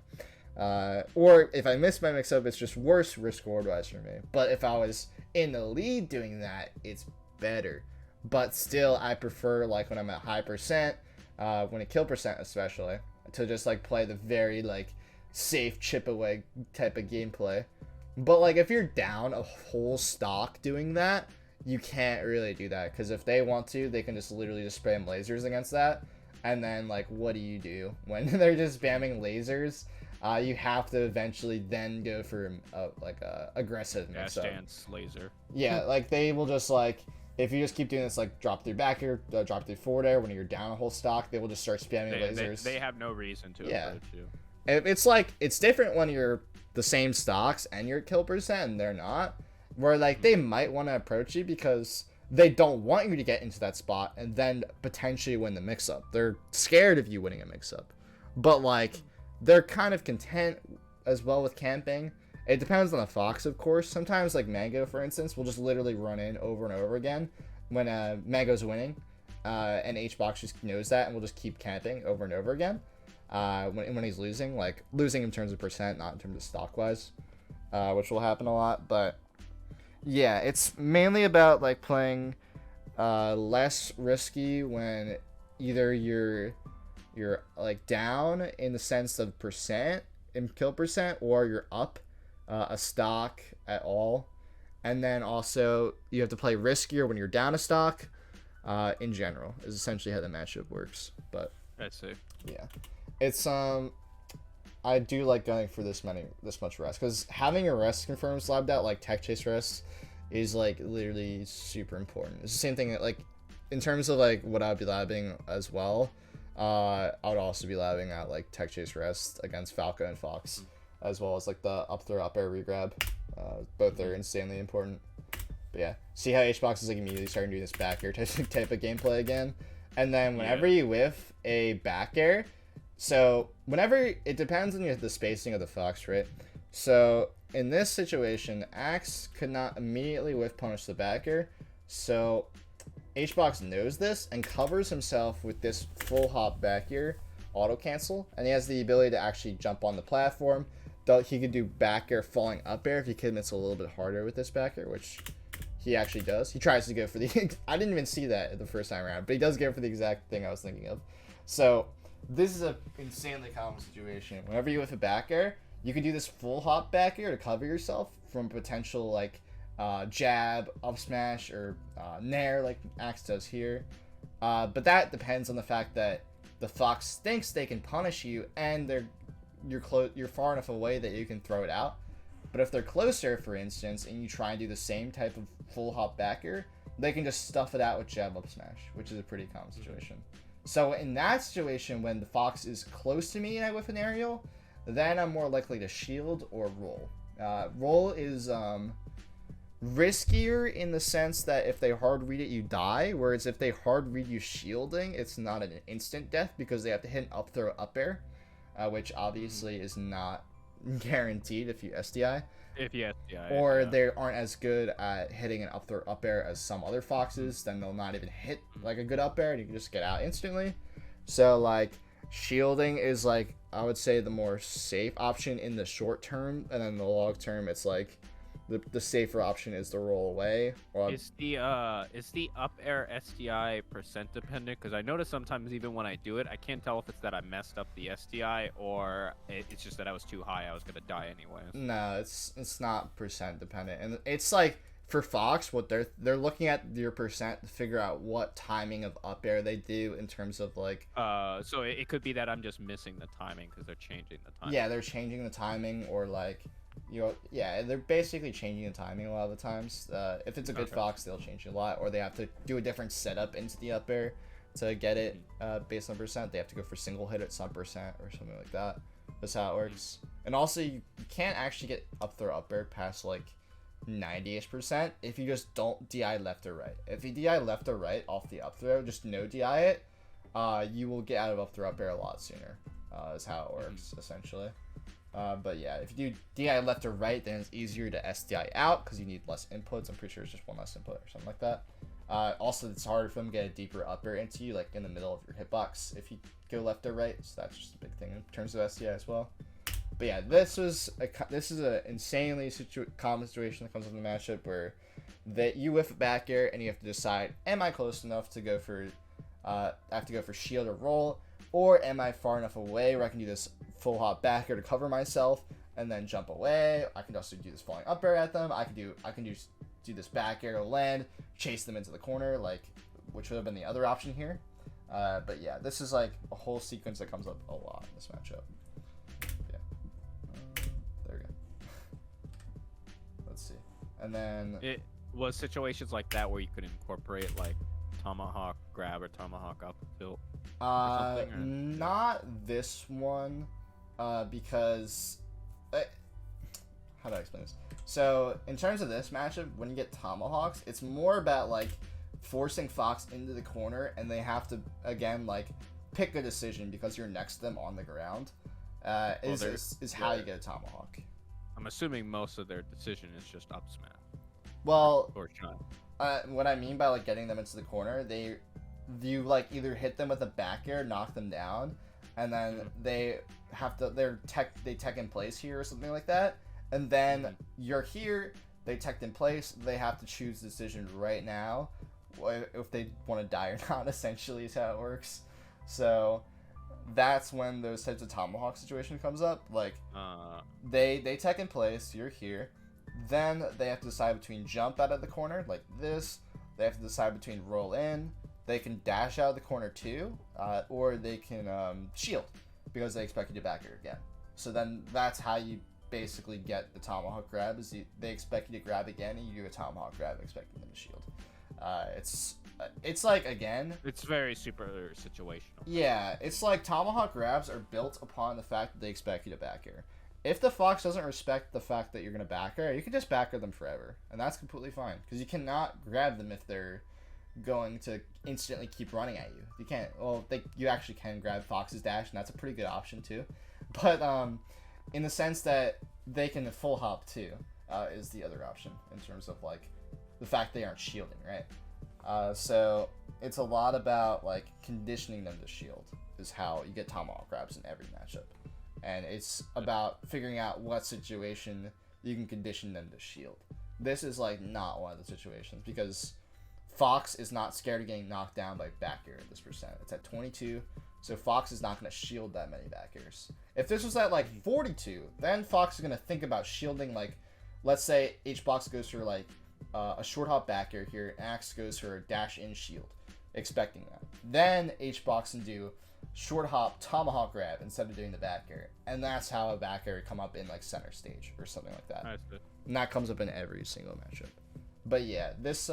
Speaker 1: Or if I miss my mix up, it's just worse risk reward wise for me. But if I was in the lead doing that, it's better. But still, I prefer like when I'm at high percent, when at kill percent especially, to just like play the very like safe chip away type of gameplay. But like if you're down a whole stock doing that, you can't really do that, because if they want to, they can just literally just spam lasers against that. And then like what do you do when they're just spamming lasers? You have to eventually then go for like a aggressive mix-up.
Speaker 2: Dance laser.
Speaker 1: Yeah, like they will just like, if you just keep doing this like drop through back air, drop through forward air when you're down a whole stock, they will just start spamming lasers.
Speaker 2: They have no reason to approach you.
Speaker 1: It's like, it's different when you're the same stocks and you're kill percent and they're not, where like they might want to approach you because they don't want you to get into that spot and then potentially win the mix-up. They're scared of you winning a mix-up, but like they're kind of content as well with camping. It depends on the Fox, of course. Sometimes like Mango, for instance, will just literally run in over and over again when Mango's winning, and Hbox just knows that and will just keep camping over and over again when he's losing, like losing in terms of percent, not in terms of stock wise, which will happen a lot. But yeah, it's mainly about like playing less risky when either you're like down in the sense of percent in kill percent, or you're up a stock at all. And then also you have to play riskier when you're down a stock. In general is essentially how the matchup works. But
Speaker 2: I see.
Speaker 1: Yeah, it's I do like going for this much rest, because having a rest confirmed slabbed out like tech chase rest is like literally super important. It's the same thing that, like, in terms of like what I'd be labbing as well, I would also be labbing out like tech chase rest against Falco and Fox, as well as like the up throw up air regrab. Both are insanely important. But yeah, see how Hbox is like immediately starting doing this back air type of gameplay again. And then whenever you whiff a back air, so whenever, it depends on the spacing of the Fox, right? So in this situation, Axe could not immediately whiff punish the back air. So Hbox knows this and covers himself with this full hop back air auto cancel, and he has the ability to actually jump on the platform. Though he could do back air falling up air if he commits a little bit harder with this back air, which he actually does. He tries to go for the I didn't even see that the first time around, but he does go for the exact thing I was thinking of. So this is a insanely common situation. Whenever you whiff a back air, you can do this full hop back air to cover yourself from potential like jab, up smash, or nair like Axe does here. But that depends on the fact that the fox thinks they can punish you, and you're far enough away that you can throw it out. But if they're closer, for instance, and you try and do the same type of full hop back air, they can just stuff it out with jab up smash, which is a pretty common situation. So in that situation, when the fox is close to me and I whiff an aerial, then I'm more likely to shield or roll. Roll is riskier in the sense that if they hard read it, you die, whereas if they hard read you shielding, it's not an instant death because they have to hit an up throw up air, which obviously is not guaranteed if you SDI.
Speaker 2: If you SDI.
Speaker 1: Or they aren't as good at hitting an up throw up air as some other foxes, then they'll not even hit like a good up air and you can just get out instantly. So like shielding is like, I would say, the more safe option in the short term, and then the long term it's like the safer option is to roll away. Or
Speaker 2: is the up air SDI percent dependent? Because I notice sometimes even when I do it, I can't tell if it's that I messed up the SDI or it's just that I was too high. I was gonna die anyways.
Speaker 1: No, it's not percent dependent, and it's like for Fox, what they're looking at your percent to figure out what timing of up air they do in terms of like.
Speaker 2: So it could be that I'm just missing the timing because they're changing the timing.
Speaker 1: Yeah, they're changing the timing, or like. Yeah, they're basically changing the timing a lot of the times. If it's a good fox, they'll change it a lot, or they have to do a different setup into the up air to get it based on percent. They have to go for single hit at some percent or something like that. That's how it works. And also, you can't actually get up throw up air past like 90ish% if you just don't DI left or right. If you DI left or right off the up throw, just no DI it, you will get out of up throw up air a lot sooner. Is how it works essentially. But yeah, if you do DI left or right, then it's easier to SDI out because you need less inputs. I'm pretty sure it's just one less input or something like that. Also, it's harder for them to get a deeper up air into you, like in the middle of your hitbox if you go left or right. So that's just a big thing in terms of SDI as well. But yeah, this is an insanely common situation that comes up in the matchup where you whiff a back air and you have to decide, am I close enough to go for I have to go for shield or roll, or am I far enough away where I can do this full hop back air to cover myself and then jump away? I can also do this falling up air at them. I can do this back air to land, chase them into the corner, like, which would have been the other option here. But yeah, this is like a whole sequence that comes up a lot in this matchup. Yeah. There we go. Let's see. And then
Speaker 2: it was situations like that where you could incorporate like Tomahawk grab or Tomahawk up tilt.
Speaker 1: Not this one, because how do I explain this? So in terms of this matchup, when you get Tomahawks, it's more about like forcing Fox into the corner, and they have to again like pick a decision because you're next to them on the ground. Is how you get a Tomahawk.
Speaker 2: I'm assuming most of their decision is just up smash.
Speaker 1: Well,
Speaker 2: or shot.
Speaker 1: What I mean by like getting them into the corner, you like either hit them with a back air, knock them down, and then they tech in place here or something like that, and then you're here, they tech in place, they have to choose the decision right now if they want to die or not, essentially is how it works. So that's when those types of Tomahawk situation comes up. Like they tech in place, you're here, then they have to decide between jump out of the corner like this, they have to decide between roll in, they can dash out of the corner too, or they can shield because they expect you to back air again. So then that's how you basically get the Tomahawk grab, is they expect you to grab again and you do a Tomahawk grab expecting them to shield. It's like, again,
Speaker 2: it's very super situational.
Speaker 1: Yeah, it's like Tomahawk grabs are built upon the fact that they expect you to back air. If the Fox doesn't respect the fact that you're going to back air, you can just back air them forever, and that's completely fine because you cannot grab them if they're going to instantly keep running at you. You can't. Well, you actually can grab Fox's dash, and that's a pretty good option too. But in the sense that they can full hop too, is the other option in terms of like the fact they aren't shielding, right? So it's a lot about like conditioning them to shield is how you get Tomahawk grabs in every matchup, and it's about figuring out what situation you can condition them to shield. This is like not one of the situations because Fox is not scared of getting knocked down by back air at this percent. It's at 22, so Fox is not going to shield that many back airs. If this was at like 42, then Fox is going to think about shielding, like, let's say Hbox goes for like a short hop back air here, and Axe goes for a dash in shield. expecting that. Then Hbox can do short hop Tomahawk Grab instead of doing the back air, and that's how a back air come up in like center stage or something like that. And that comes up in every single matchup. But yeah, this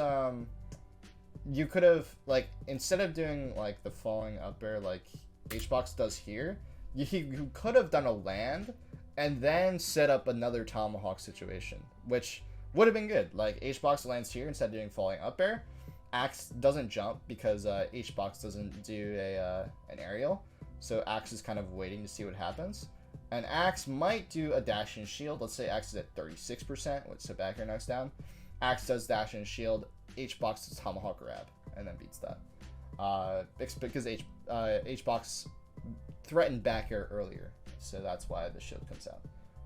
Speaker 1: you could have, like, instead of doing like the falling up air like Hbox does here, you could have done a land and then set up another Tomahawk situation, which would have been good. Like, Hbox lands here instead of doing falling up air. Axe doesn't jump because Hbox doesn't do an aerial, so Axe is kind of waiting to see what happens. And Axe might do a dash and shield. Let's say Axe is at 36%, so back air knocks down. Axe does dash and shield. Hbox does Tomahawk Grab and then beats that. Because Hbox threatened back air earlier, so that's why the shield comes out.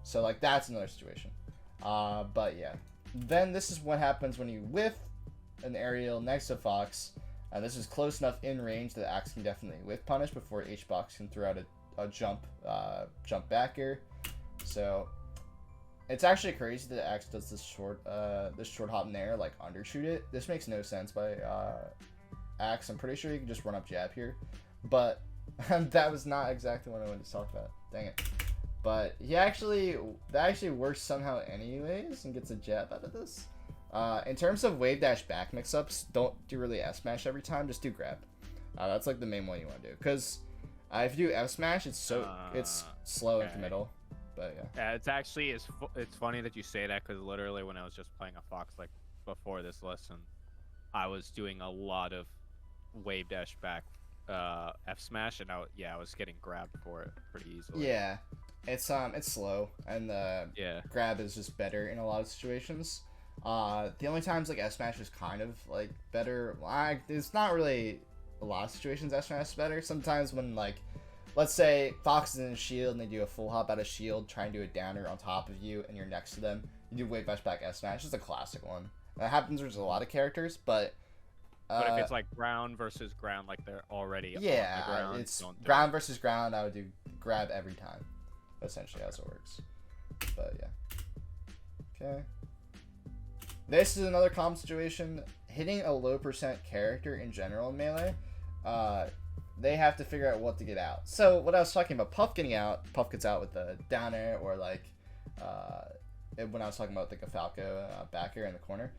Speaker 1: So like that's another situation. But yeah, then this is what happens when you whiff an aerial next to Fox. This is close enough in range that Axe can definitely whiff punish before Hbox can throw out a jump back air. So it's actually crazy that Axe does this short hop nair, like undershoot it. This makes no sense by Axe. I'm pretty sure you can just run up jab here, but that was not exactly what I wanted to talk about. Dang it. But that actually works somehow anyways and gets a jab out of this. In terms of Wavedash back mix-ups, don't do really F-Smash every time, just do grab. That's like the main one you want to do. Because if you do F-Smash, it's slow in the middle. But yeah.
Speaker 2: Yeah, it's funny that you say that, because literally when I was just playing a Fox like before this lesson, I was doing a lot of Wavedash back F-Smash, and I was getting grabbed for it pretty easily.
Speaker 1: Yeah. It's slow, and the grab is just better in a lot of situations. The only times like F-Smash is kind of like better, it's not really a lot of situations F-Smash is better. Sometimes when, like, let's say Fox is in a shield and they do a full hop out of shield, try and do a downer on top of you, and you're next to them, you do Wavedash back F-Smash. It's a classic one. That happens with a lot of characters, but
Speaker 2: if it's like ground versus ground, like they're already on the ground,
Speaker 1: it's ground versus ground, I would do grab every time. Essentially, as it works. But yeah. Okay. This is another common situation. Hitting a low percent character in general in Melee, they have to figure out what to get out. So what I was talking about, Puff getting out, Puff gets out with the down air, or like when I was talking about like a Falco back air in the corner,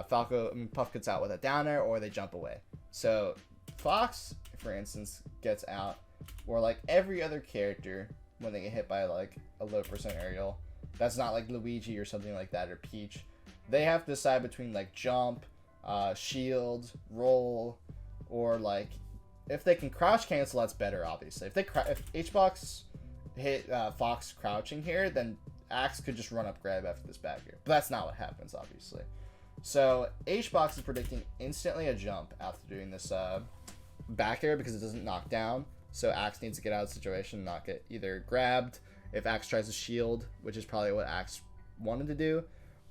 Speaker 1: Puff gets out with a down air, or they jump away. So Fox, for instance, gets out, or like every other character when they get hit by like a low percent aerial, that's not like Luigi or something like that, or Peach. They have to decide between like jump, shield, roll, or like if they can crouch cancel, that's better obviously. If Hbox hit Fox crouching here, then Axe could just run up grab after this back air. But that's not what happens obviously. So Hbox is predicting instantly a jump after doing this back air because it doesn't knock down. So Axe needs to get out of the situation and not get either grabbed if Axe tries to shield, which is probably what Axe wanted to do,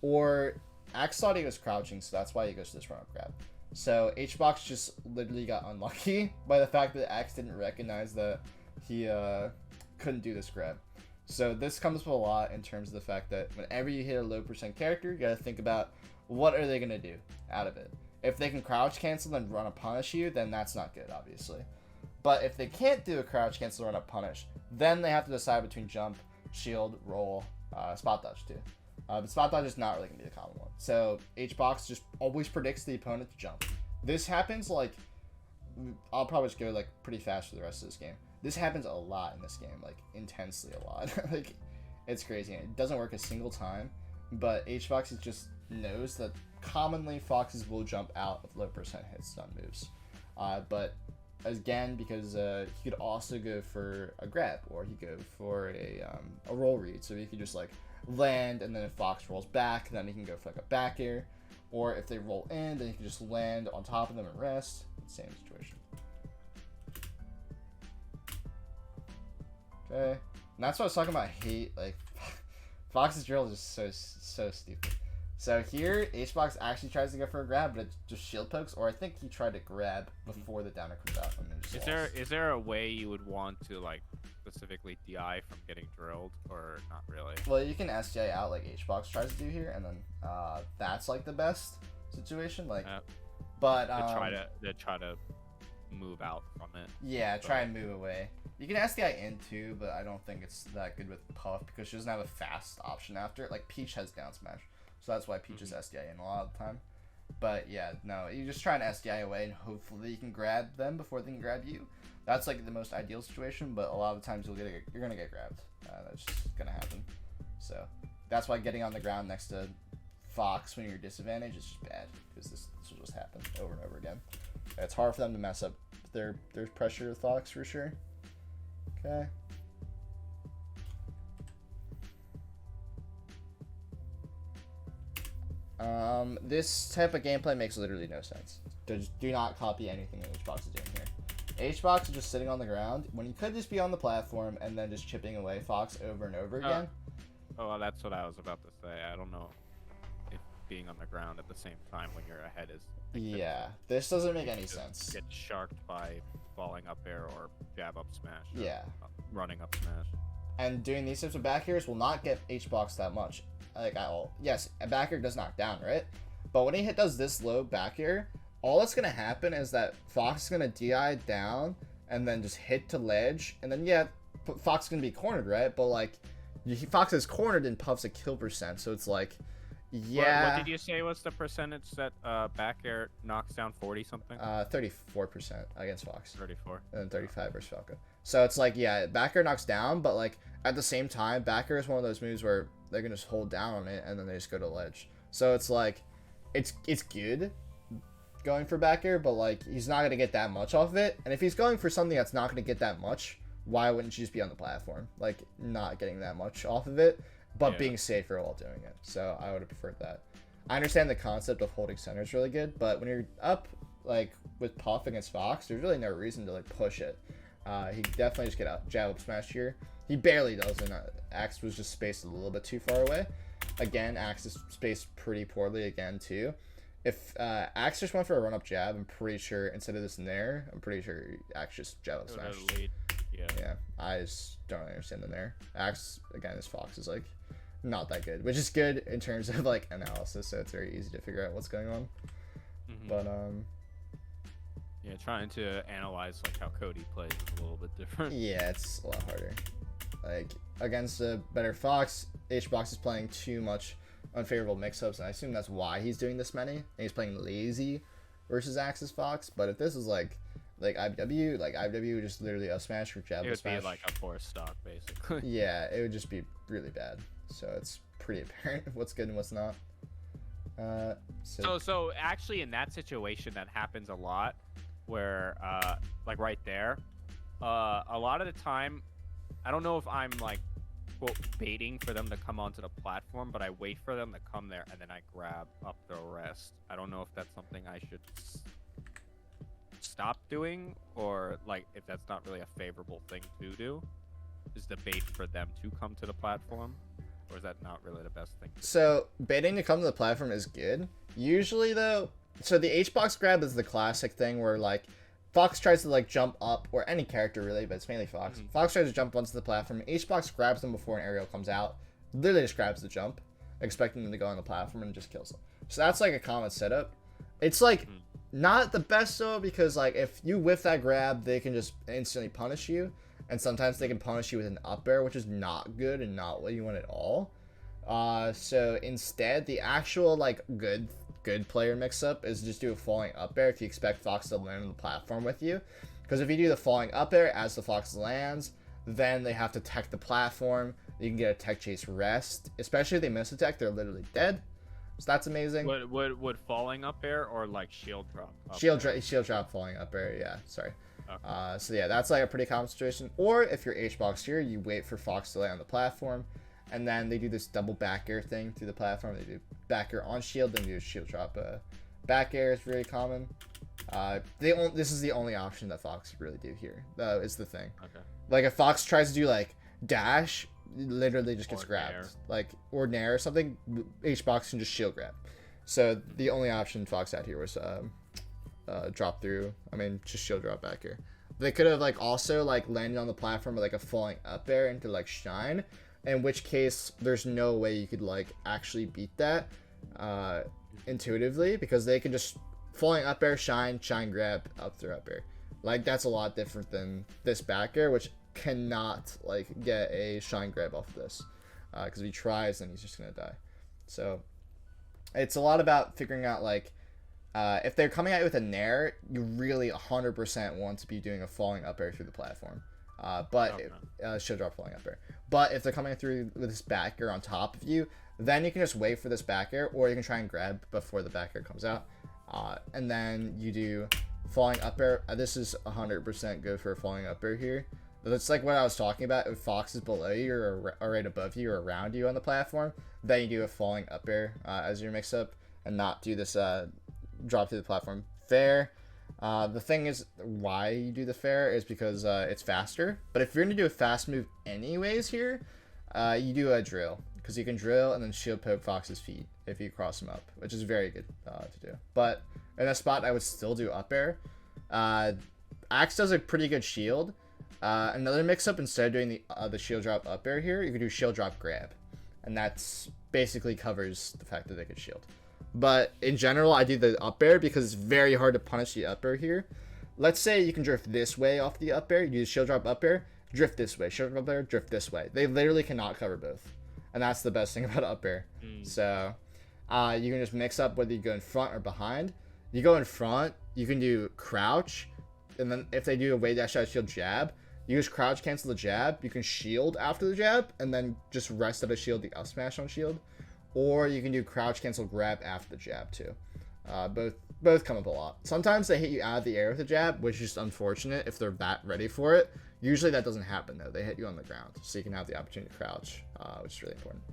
Speaker 1: or Axe thought he was crouching, so that's why he goes to this run up grab. So Hbox just literally got unlucky by the fact that Axe didn't recognize that he couldn't do this grab. So this comes up a lot in terms of the fact that whenever you hit a low percent character, you gotta think about what are they gonna do out of it. If they can crouch cancel and run a punish you, then that's not good, obviously. But if they can't do a crouch cancel run up punish, then they have to decide between jump, shield, roll, spot dodge too. But spot dodge is not really going to be the common one. So Hbox just always predicts the opponent to jump. This happens like, I'll probably just go like pretty fast for the rest of this game. This happens a lot in this game, like intensely a lot. Like it's crazy. It doesn't work a single time, but Hbox just knows that commonly Foxes will jump out of low percent hit stun moves. But again, because he could also go for a grab, or he could go for a roll read, so he could just like land, and then if Fox rolls back, then he can go for like a back air, or if they roll in, then he can just land on top of them and rest. Same situation. Okay, and that's what I was talking about. I hate like Fox's drill is just so stupid. So here, Hbox actually tries to go for a grab, but it just shield pokes, or I think he tried to grab before the downer comes out. And then just
Speaker 2: is there a way you would want to like specifically DI from getting drilled, or not really?
Speaker 1: Well, you can SDI out like Hbox tries to do here, and then that's like the best situation. Like, but
Speaker 2: they try to move out from it.
Speaker 1: Yeah, try and move away. You can SDI in too, but I don't think it's that good with Puff because she doesn't have a fast option after it. Like Peach has down smash, so that's why Peach is SDI in a lot of the time. But yeah, no, you just try and SDI away and hopefully you can grab them before they can grab you. That's like the most ideal situation, but a lot of the times you're gonna get grabbed. That's just gonna happen. So that's why getting on the ground next to Fox when you're disadvantaged is just bad because this will just happen over and over again. It's hard for them to mess up their pressure with Fox for sure. Okay. This type of gameplay makes literally no sense. Just do not copy anything that Hbox is doing here. Hbox is just sitting on the ground when he could just be on the platform and then just chipping away Fox over and over again.
Speaker 2: Oh, well, that's what I was about to say. I don't know if being on the ground at the same time when you're ahead is...
Speaker 1: Yeah, this doesn't make any sense.
Speaker 2: Get sharked by falling up air or jab up smash.
Speaker 1: Yeah.
Speaker 2: Running up smash.
Speaker 1: And doing these types of back airs will not get Hbox that much. Like at all. Yes, a back air does knock down, right? But when he does this low back air, all that's gonna happen is that Fox is gonna DI down and then just hit to ledge, and then yeah, Fox is gonna be cornered, right? But like, Fox is cornered and Puff's a kill percent, so it's like, yeah.
Speaker 2: What did you say was the percentage that back air knocks down 40 something?
Speaker 1: 34% against Fox.
Speaker 2: 34.
Speaker 1: And then 35 versus Falco. So it's like, yeah, back air knocks down, but like at the same time, back air is one of those moves where they can just hold down on it and then they just go to ledge. So it's like, it's good going for back air, but like he's not gonna get that much off of it. And if he's going for something that's not gonna get that much, why wouldn't you just be on the platform? Like not getting that much off of it, but being safer while doing it. So I would have preferred that. I understand the concept of holding center is really good, but when you're up like with Puff against Fox, there's really no reason to like push it. He definitely just get out jab up smash here. He barely does, and Axe was just spaced a little bit too far away. Again, Axe is spaced pretty poorly again too. If Axe just went for a run up jab, I'm pretty sure instead of this Nair, I'm pretty sure Axe just jab up smash. Yeah, I just don't understand the Nair. Axe again, this Fox is like not that good, which is good in terms of like analysis, so it's very easy to figure out what's going on. But
Speaker 2: yeah, trying to analyze like how Cody plays is a little bit different.
Speaker 1: Yeah, it's a lot harder. Like against a better Fox, Hbox is playing too much unfavorable mix-ups, and I assume that's why he's doing this many. And he's playing lazy versus Axis Fox. But if this is like IBW, like IBW would just literally up smash or jab up smash.
Speaker 2: It would be like a forced stock basically.
Speaker 1: Yeah, it would just be really bad. So it's pretty apparent what's good and what's not.
Speaker 2: So actually in that situation that happens a lot, where like right there, a lot of the time, I don't know if I'm like quote baiting for them to come onto the platform, but I wait for them to come there and then I grab up the rest. I don't know if that's something I should stop doing, or like if that's not really a favorable thing to do, is the bait for them to come to the platform, or is that not really the best thing to do?
Speaker 1: So baiting to come to the platform is good. Usually though, so the Hbox grab is the classic thing where like Fox tries to like jump up, or any character really, but it's mainly Fox. Fox tries to jump onto the platform. Hbox grabs them before an aerial comes out. Literally just grabs the jump, expecting them to go on the platform and just kills them. So that's like a common setup. It's like not the best though, because like if you whiff that grab, they can just instantly punish you, and sometimes they can punish you with an up air, which is not good and not what you want at all. So instead, the actual like good player mix-up is just do a falling up air if you expect Fox to land on the platform with you. Because if you do the falling up air as the Fox lands, then they have to tech the platform. You can get a tech chase rest. Especially if they miss a tech, they're literally dead. So that's amazing.
Speaker 2: Would falling up air or like shield drop?
Speaker 1: Shield drop falling up air, yeah, sorry. Okay. So yeah, that's like a pretty common situation. Or if you're Hbox here, you wait for Fox to land on the platform, and then they do this double back air thing through the platform. They do back air on shield, then do shield drop. Back air is very common. This is the only option that Fox really do here. Is the thing. Okay. Like if Fox tries to do like dash, literally just gets grabbed. Nair. Like or Nair or something, Hbox can just shield grab. So the only option Fox had here was drop through. I mean, just shield drop back air. They could have like also like landed on the platform with like a falling up air into like shine. In which case, there's no way you could like actually beat that intuitively, because they can just falling up air, shine grab, up through up air. Like, that's a lot different than this back air, which cannot, like, get a shine grab off of this. Because if he tries, then he's just going to die. So, it's a lot about figuring out, like, if they're coming at you with a Nair, you really 100% want to be doing a falling up air through the platform. Shield drop falling up air. But if they're coming through with this back air on top of you, then you can just wait for this back air, or you can try and grab before the back air comes out. And then you do falling up air. This is 100% go for a falling up air here. That's like what I was talking about. If Fox is below you or right above you or around you on the platform, then you do a falling up air as your mix up and not do this drop through the platform fair. The thing is, why you do the fair is because it's faster. But if you're going to do a fast move anyways here, you do a drill. Because you can drill and then shield poke Fox's feet if you cross him up, which is very good to do. But in a spot, I would still do up air. Axe does a pretty good shield. Another mix-up, instead of doing the shield drop up air here, you can do shield drop grab. And that's basically covers the fact that they could shield. But in general, I do the up air because it's very hard to punish the up air here. Let's say you can drift this way off the up air. You do shield drop up air, drift this way. Shield drop up air, drift this way. They literally cannot cover both. And that's the best thing about up air. So you can just mix up whether you go in front or behind. You go in front, you can do crouch. And then if they do a Wavedash out shield jab, you just crouch cancel the jab. You can shield after the jab and then just rest out of shield the Upsmash on shield. Or you can do crouch cancel grab after the jab too. Both come up a lot. Sometimes they hit you out of the air with a jab, which is just unfortunate if they're that ready for it. Usually that doesn't happen though. They hit you on the ground, so you can have the opportunity to crouch, which is really important.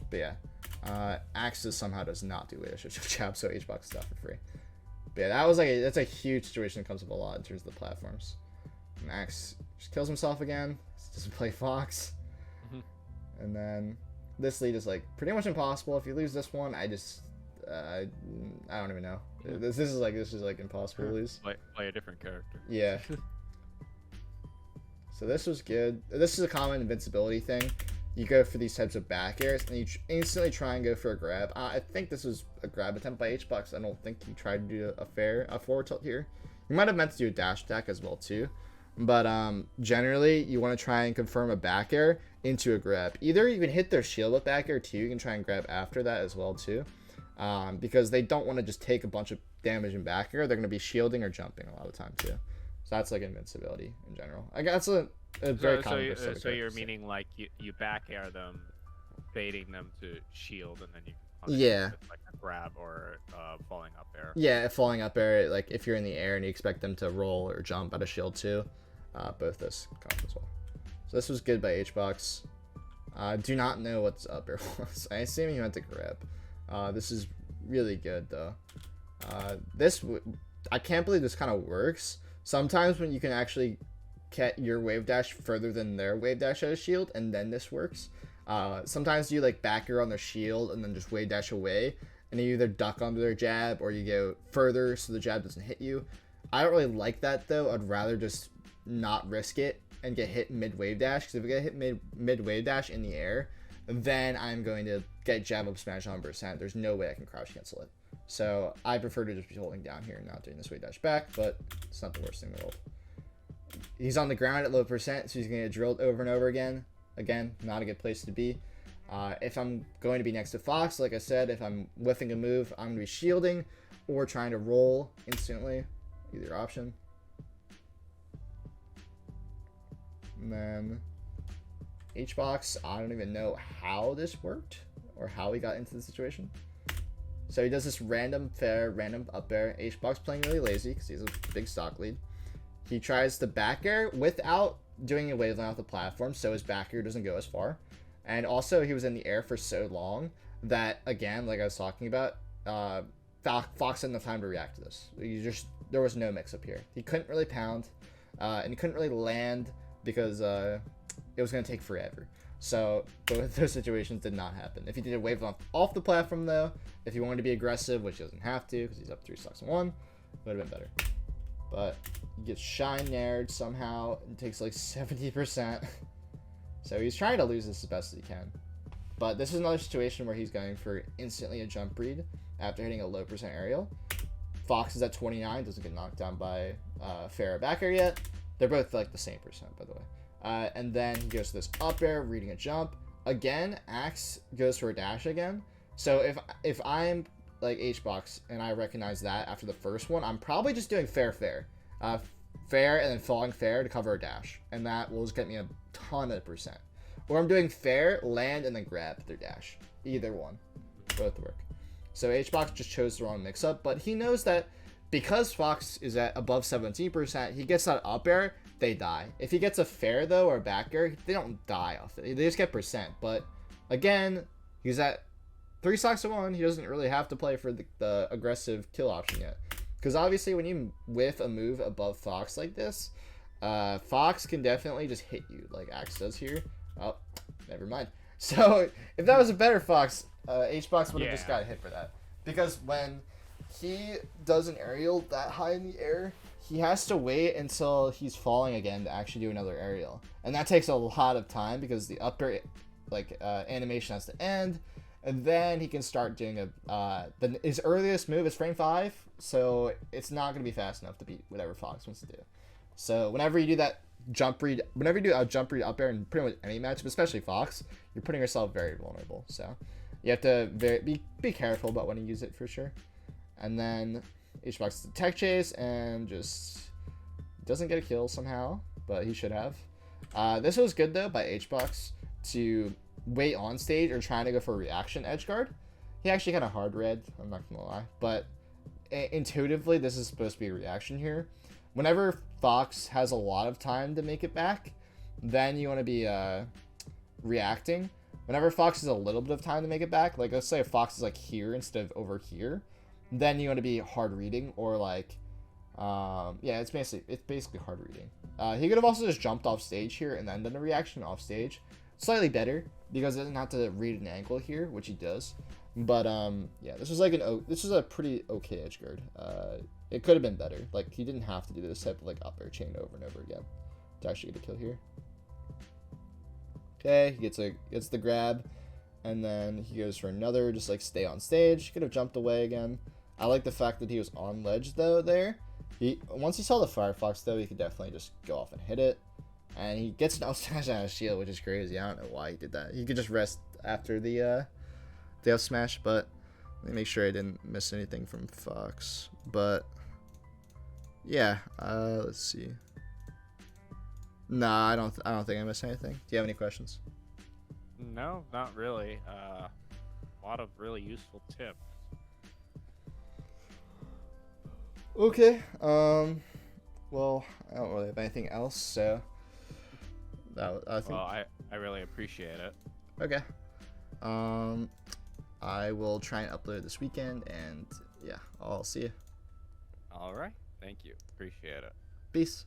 Speaker 1: But yeah, Axis somehow does not do Wavedash jab, so Hbox stuff for free. But yeah, that's a huge situation that comes up a lot in terms of the platforms. And Axe just kills himself again. Doesn't play Fox, and then this lead is like pretty much impossible. If you lose this one, I don't even know. This is like impossible to lose.
Speaker 2: Play a different character.
Speaker 1: Yeah. So this was good. This is a common invincibility thing. You go for these types of back airs, and you instantly try and go for a grab. I think this was a grab attempt by Hbox. I don't think he tried to do a forward tilt here. You might have meant to do a dash attack as well too. But generally, you want to try and confirm a back air into a grab. Either you can hit their shield with back air too. You can try and grab after that as well too. Because they don't want to just take a bunch of damage in back air. They're going to be shielding or jumping a lot of the time too. So that's like invincibility in general. I guess that's a very common.
Speaker 2: So you're meaning like you back air them, baiting them to shield, and then you
Speaker 1: yeah
Speaker 2: with like a grab or falling up air.
Speaker 1: Yeah, falling up air. Like if you're in the air and you expect them to roll or jump out of shield too, both this count as well. So this was good by Hbox. Do not know what's up air was. I assume he meant to grab. This is really good though. I can't believe this kind of works. Sometimes when you can actually get your Wavedash further than their Wavedash out of shield, and then this works. Sometimes you like back air on their shield and then just Wavedash away, and you either duck under their jab or you go further so the jab doesn't hit you. I don't really like that though. I'd rather just not risk it and get hit mid Wavedash, because if I get hit mid Wavedash in the air, then I'm going to get jab up smash 100%. There's no way I can crouch cancel it. So I prefer to just be holding down here and not doing this Wavedash back, but it's not the worst thing in the world. He's on the ground at low percent, so he's going to get drilled over and over again. Again, not a good place to be. If I'm going to be next to Fox, like I said, if I'm whiffing a move, I'm going to be shielding or trying to roll instantly. Either option. And then Hbox, I don't even know how this worked or how he got into the situation. So he does this random fair, random up air. Hbox playing really lazy because he has a big stock lead. He tries to back air without doing a Waveland off the platform, so his back air doesn't go as far. And also, he was in the air for so long that, again, like I was talking about, Fox had enough time to react to this. There was no mix-up here. He couldn't really pound, and he couldn't really land because it was going to take forever. So both of those situations did not happen. If he did a Waveland off the platform, though, if he wanted to be aggressive, which he doesn't have to because he's up 3 stocks and 1, would have been better. But he gets shine naired somehow and takes like 70%. So he's trying to lose this as best as he can. But this is another situation where he's going for instantly a jump read after hitting a low percent aerial. Fox is at 29, doesn't get knocked down by fair back air yet. They're both like the same percent, by the way. And then he goes to this up air, reading a jump. Again, Axe goes for a dash again. So if I'm like Hbox and I recognize that after the first one, I'm probably just doing fair, fair, and then falling fair to cover a dash. And that will just get me a ton of percent. Or I'm doing fair, land, and then grab their dash. Either one. Both work. So Hbox just chose the wrong mix-up, but he knows that because Fox is at above 17%, he gets that up air, they die. If he gets a fair, though, or a back air, they don't die off it. They just get percent. But, again, he's at 3 stocks to 1. He doesn't really have to play for the aggressive kill option yet. Because, obviously, when you whiff a move above Fox like this, Fox can definitely just hit you, like Axe does here. Oh, never mind. So, if that was a better Fox, Hbox would have just got hit for that. Because when he does an aerial that high in the air, he has to wait until he's falling again to actually do another aerial. And that takes a lot of time because the up air animation has to end. And then he can start doing his earliest move is frame 5. So it's not going to be fast enough to beat whatever Fox wants to do. So whenever you do that jump read, whenever you do a jump read up air in pretty much any matchup, especially Fox, you're putting yourself very vulnerable. So you have to be careful about when you use it for sure. And then Hbox tech chase and just doesn't get a kill somehow, but he should have. This was good though by Hbox to wait on stage or trying to go for a reaction Edgeguard. He actually kind of hard read, I'm not gonna lie, but intuitively this is supposed to be a reaction here. Whenever Fox has a lot of time to make it back, then you want to be reacting. Whenever Fox has a little bit of time to make it back, like let's say if Fox is like here instead of over here, then you want to be hard reading or like, yeah, it's basically hard reading. He could have also just jumped off stage here and then done a reaction off stage. Slightly better because he doesn't have to read an angle here, which he does. But yeah, this was a pretty okay Edgeguard. It could have been better. Like he didn't have to do this type of like up air chain over and over again to actually get a kill here. Okay, he gets the grab, and then he goes for another, just like stay on stage. He could have jumped away again. I like the fact that he was on ledge though there. Once he saw the Firefox though, he could definitely just go off and hit it. And he gets an Upsmash out of shield, which is crazy. I don't know why he did that. He could just rest after the Upsmash, but let me make sure I didn't miss anything from Fox. But yeah, let's see. Nah, I don't think I missed anything. Do you have any questions?
Speaker 2: No, not really. A lot of really useful tips.
Speaker 1: Okay. Well, I don't really have anything else, so I think.
Speaker 2: Well, I really appreciate it.
Speaker 1: Okay. I will try and upload this weekend, and yeah, I'll see you.
Speaker 2: All right. Thank you. Appreciate it.
Speaker 1: Peace.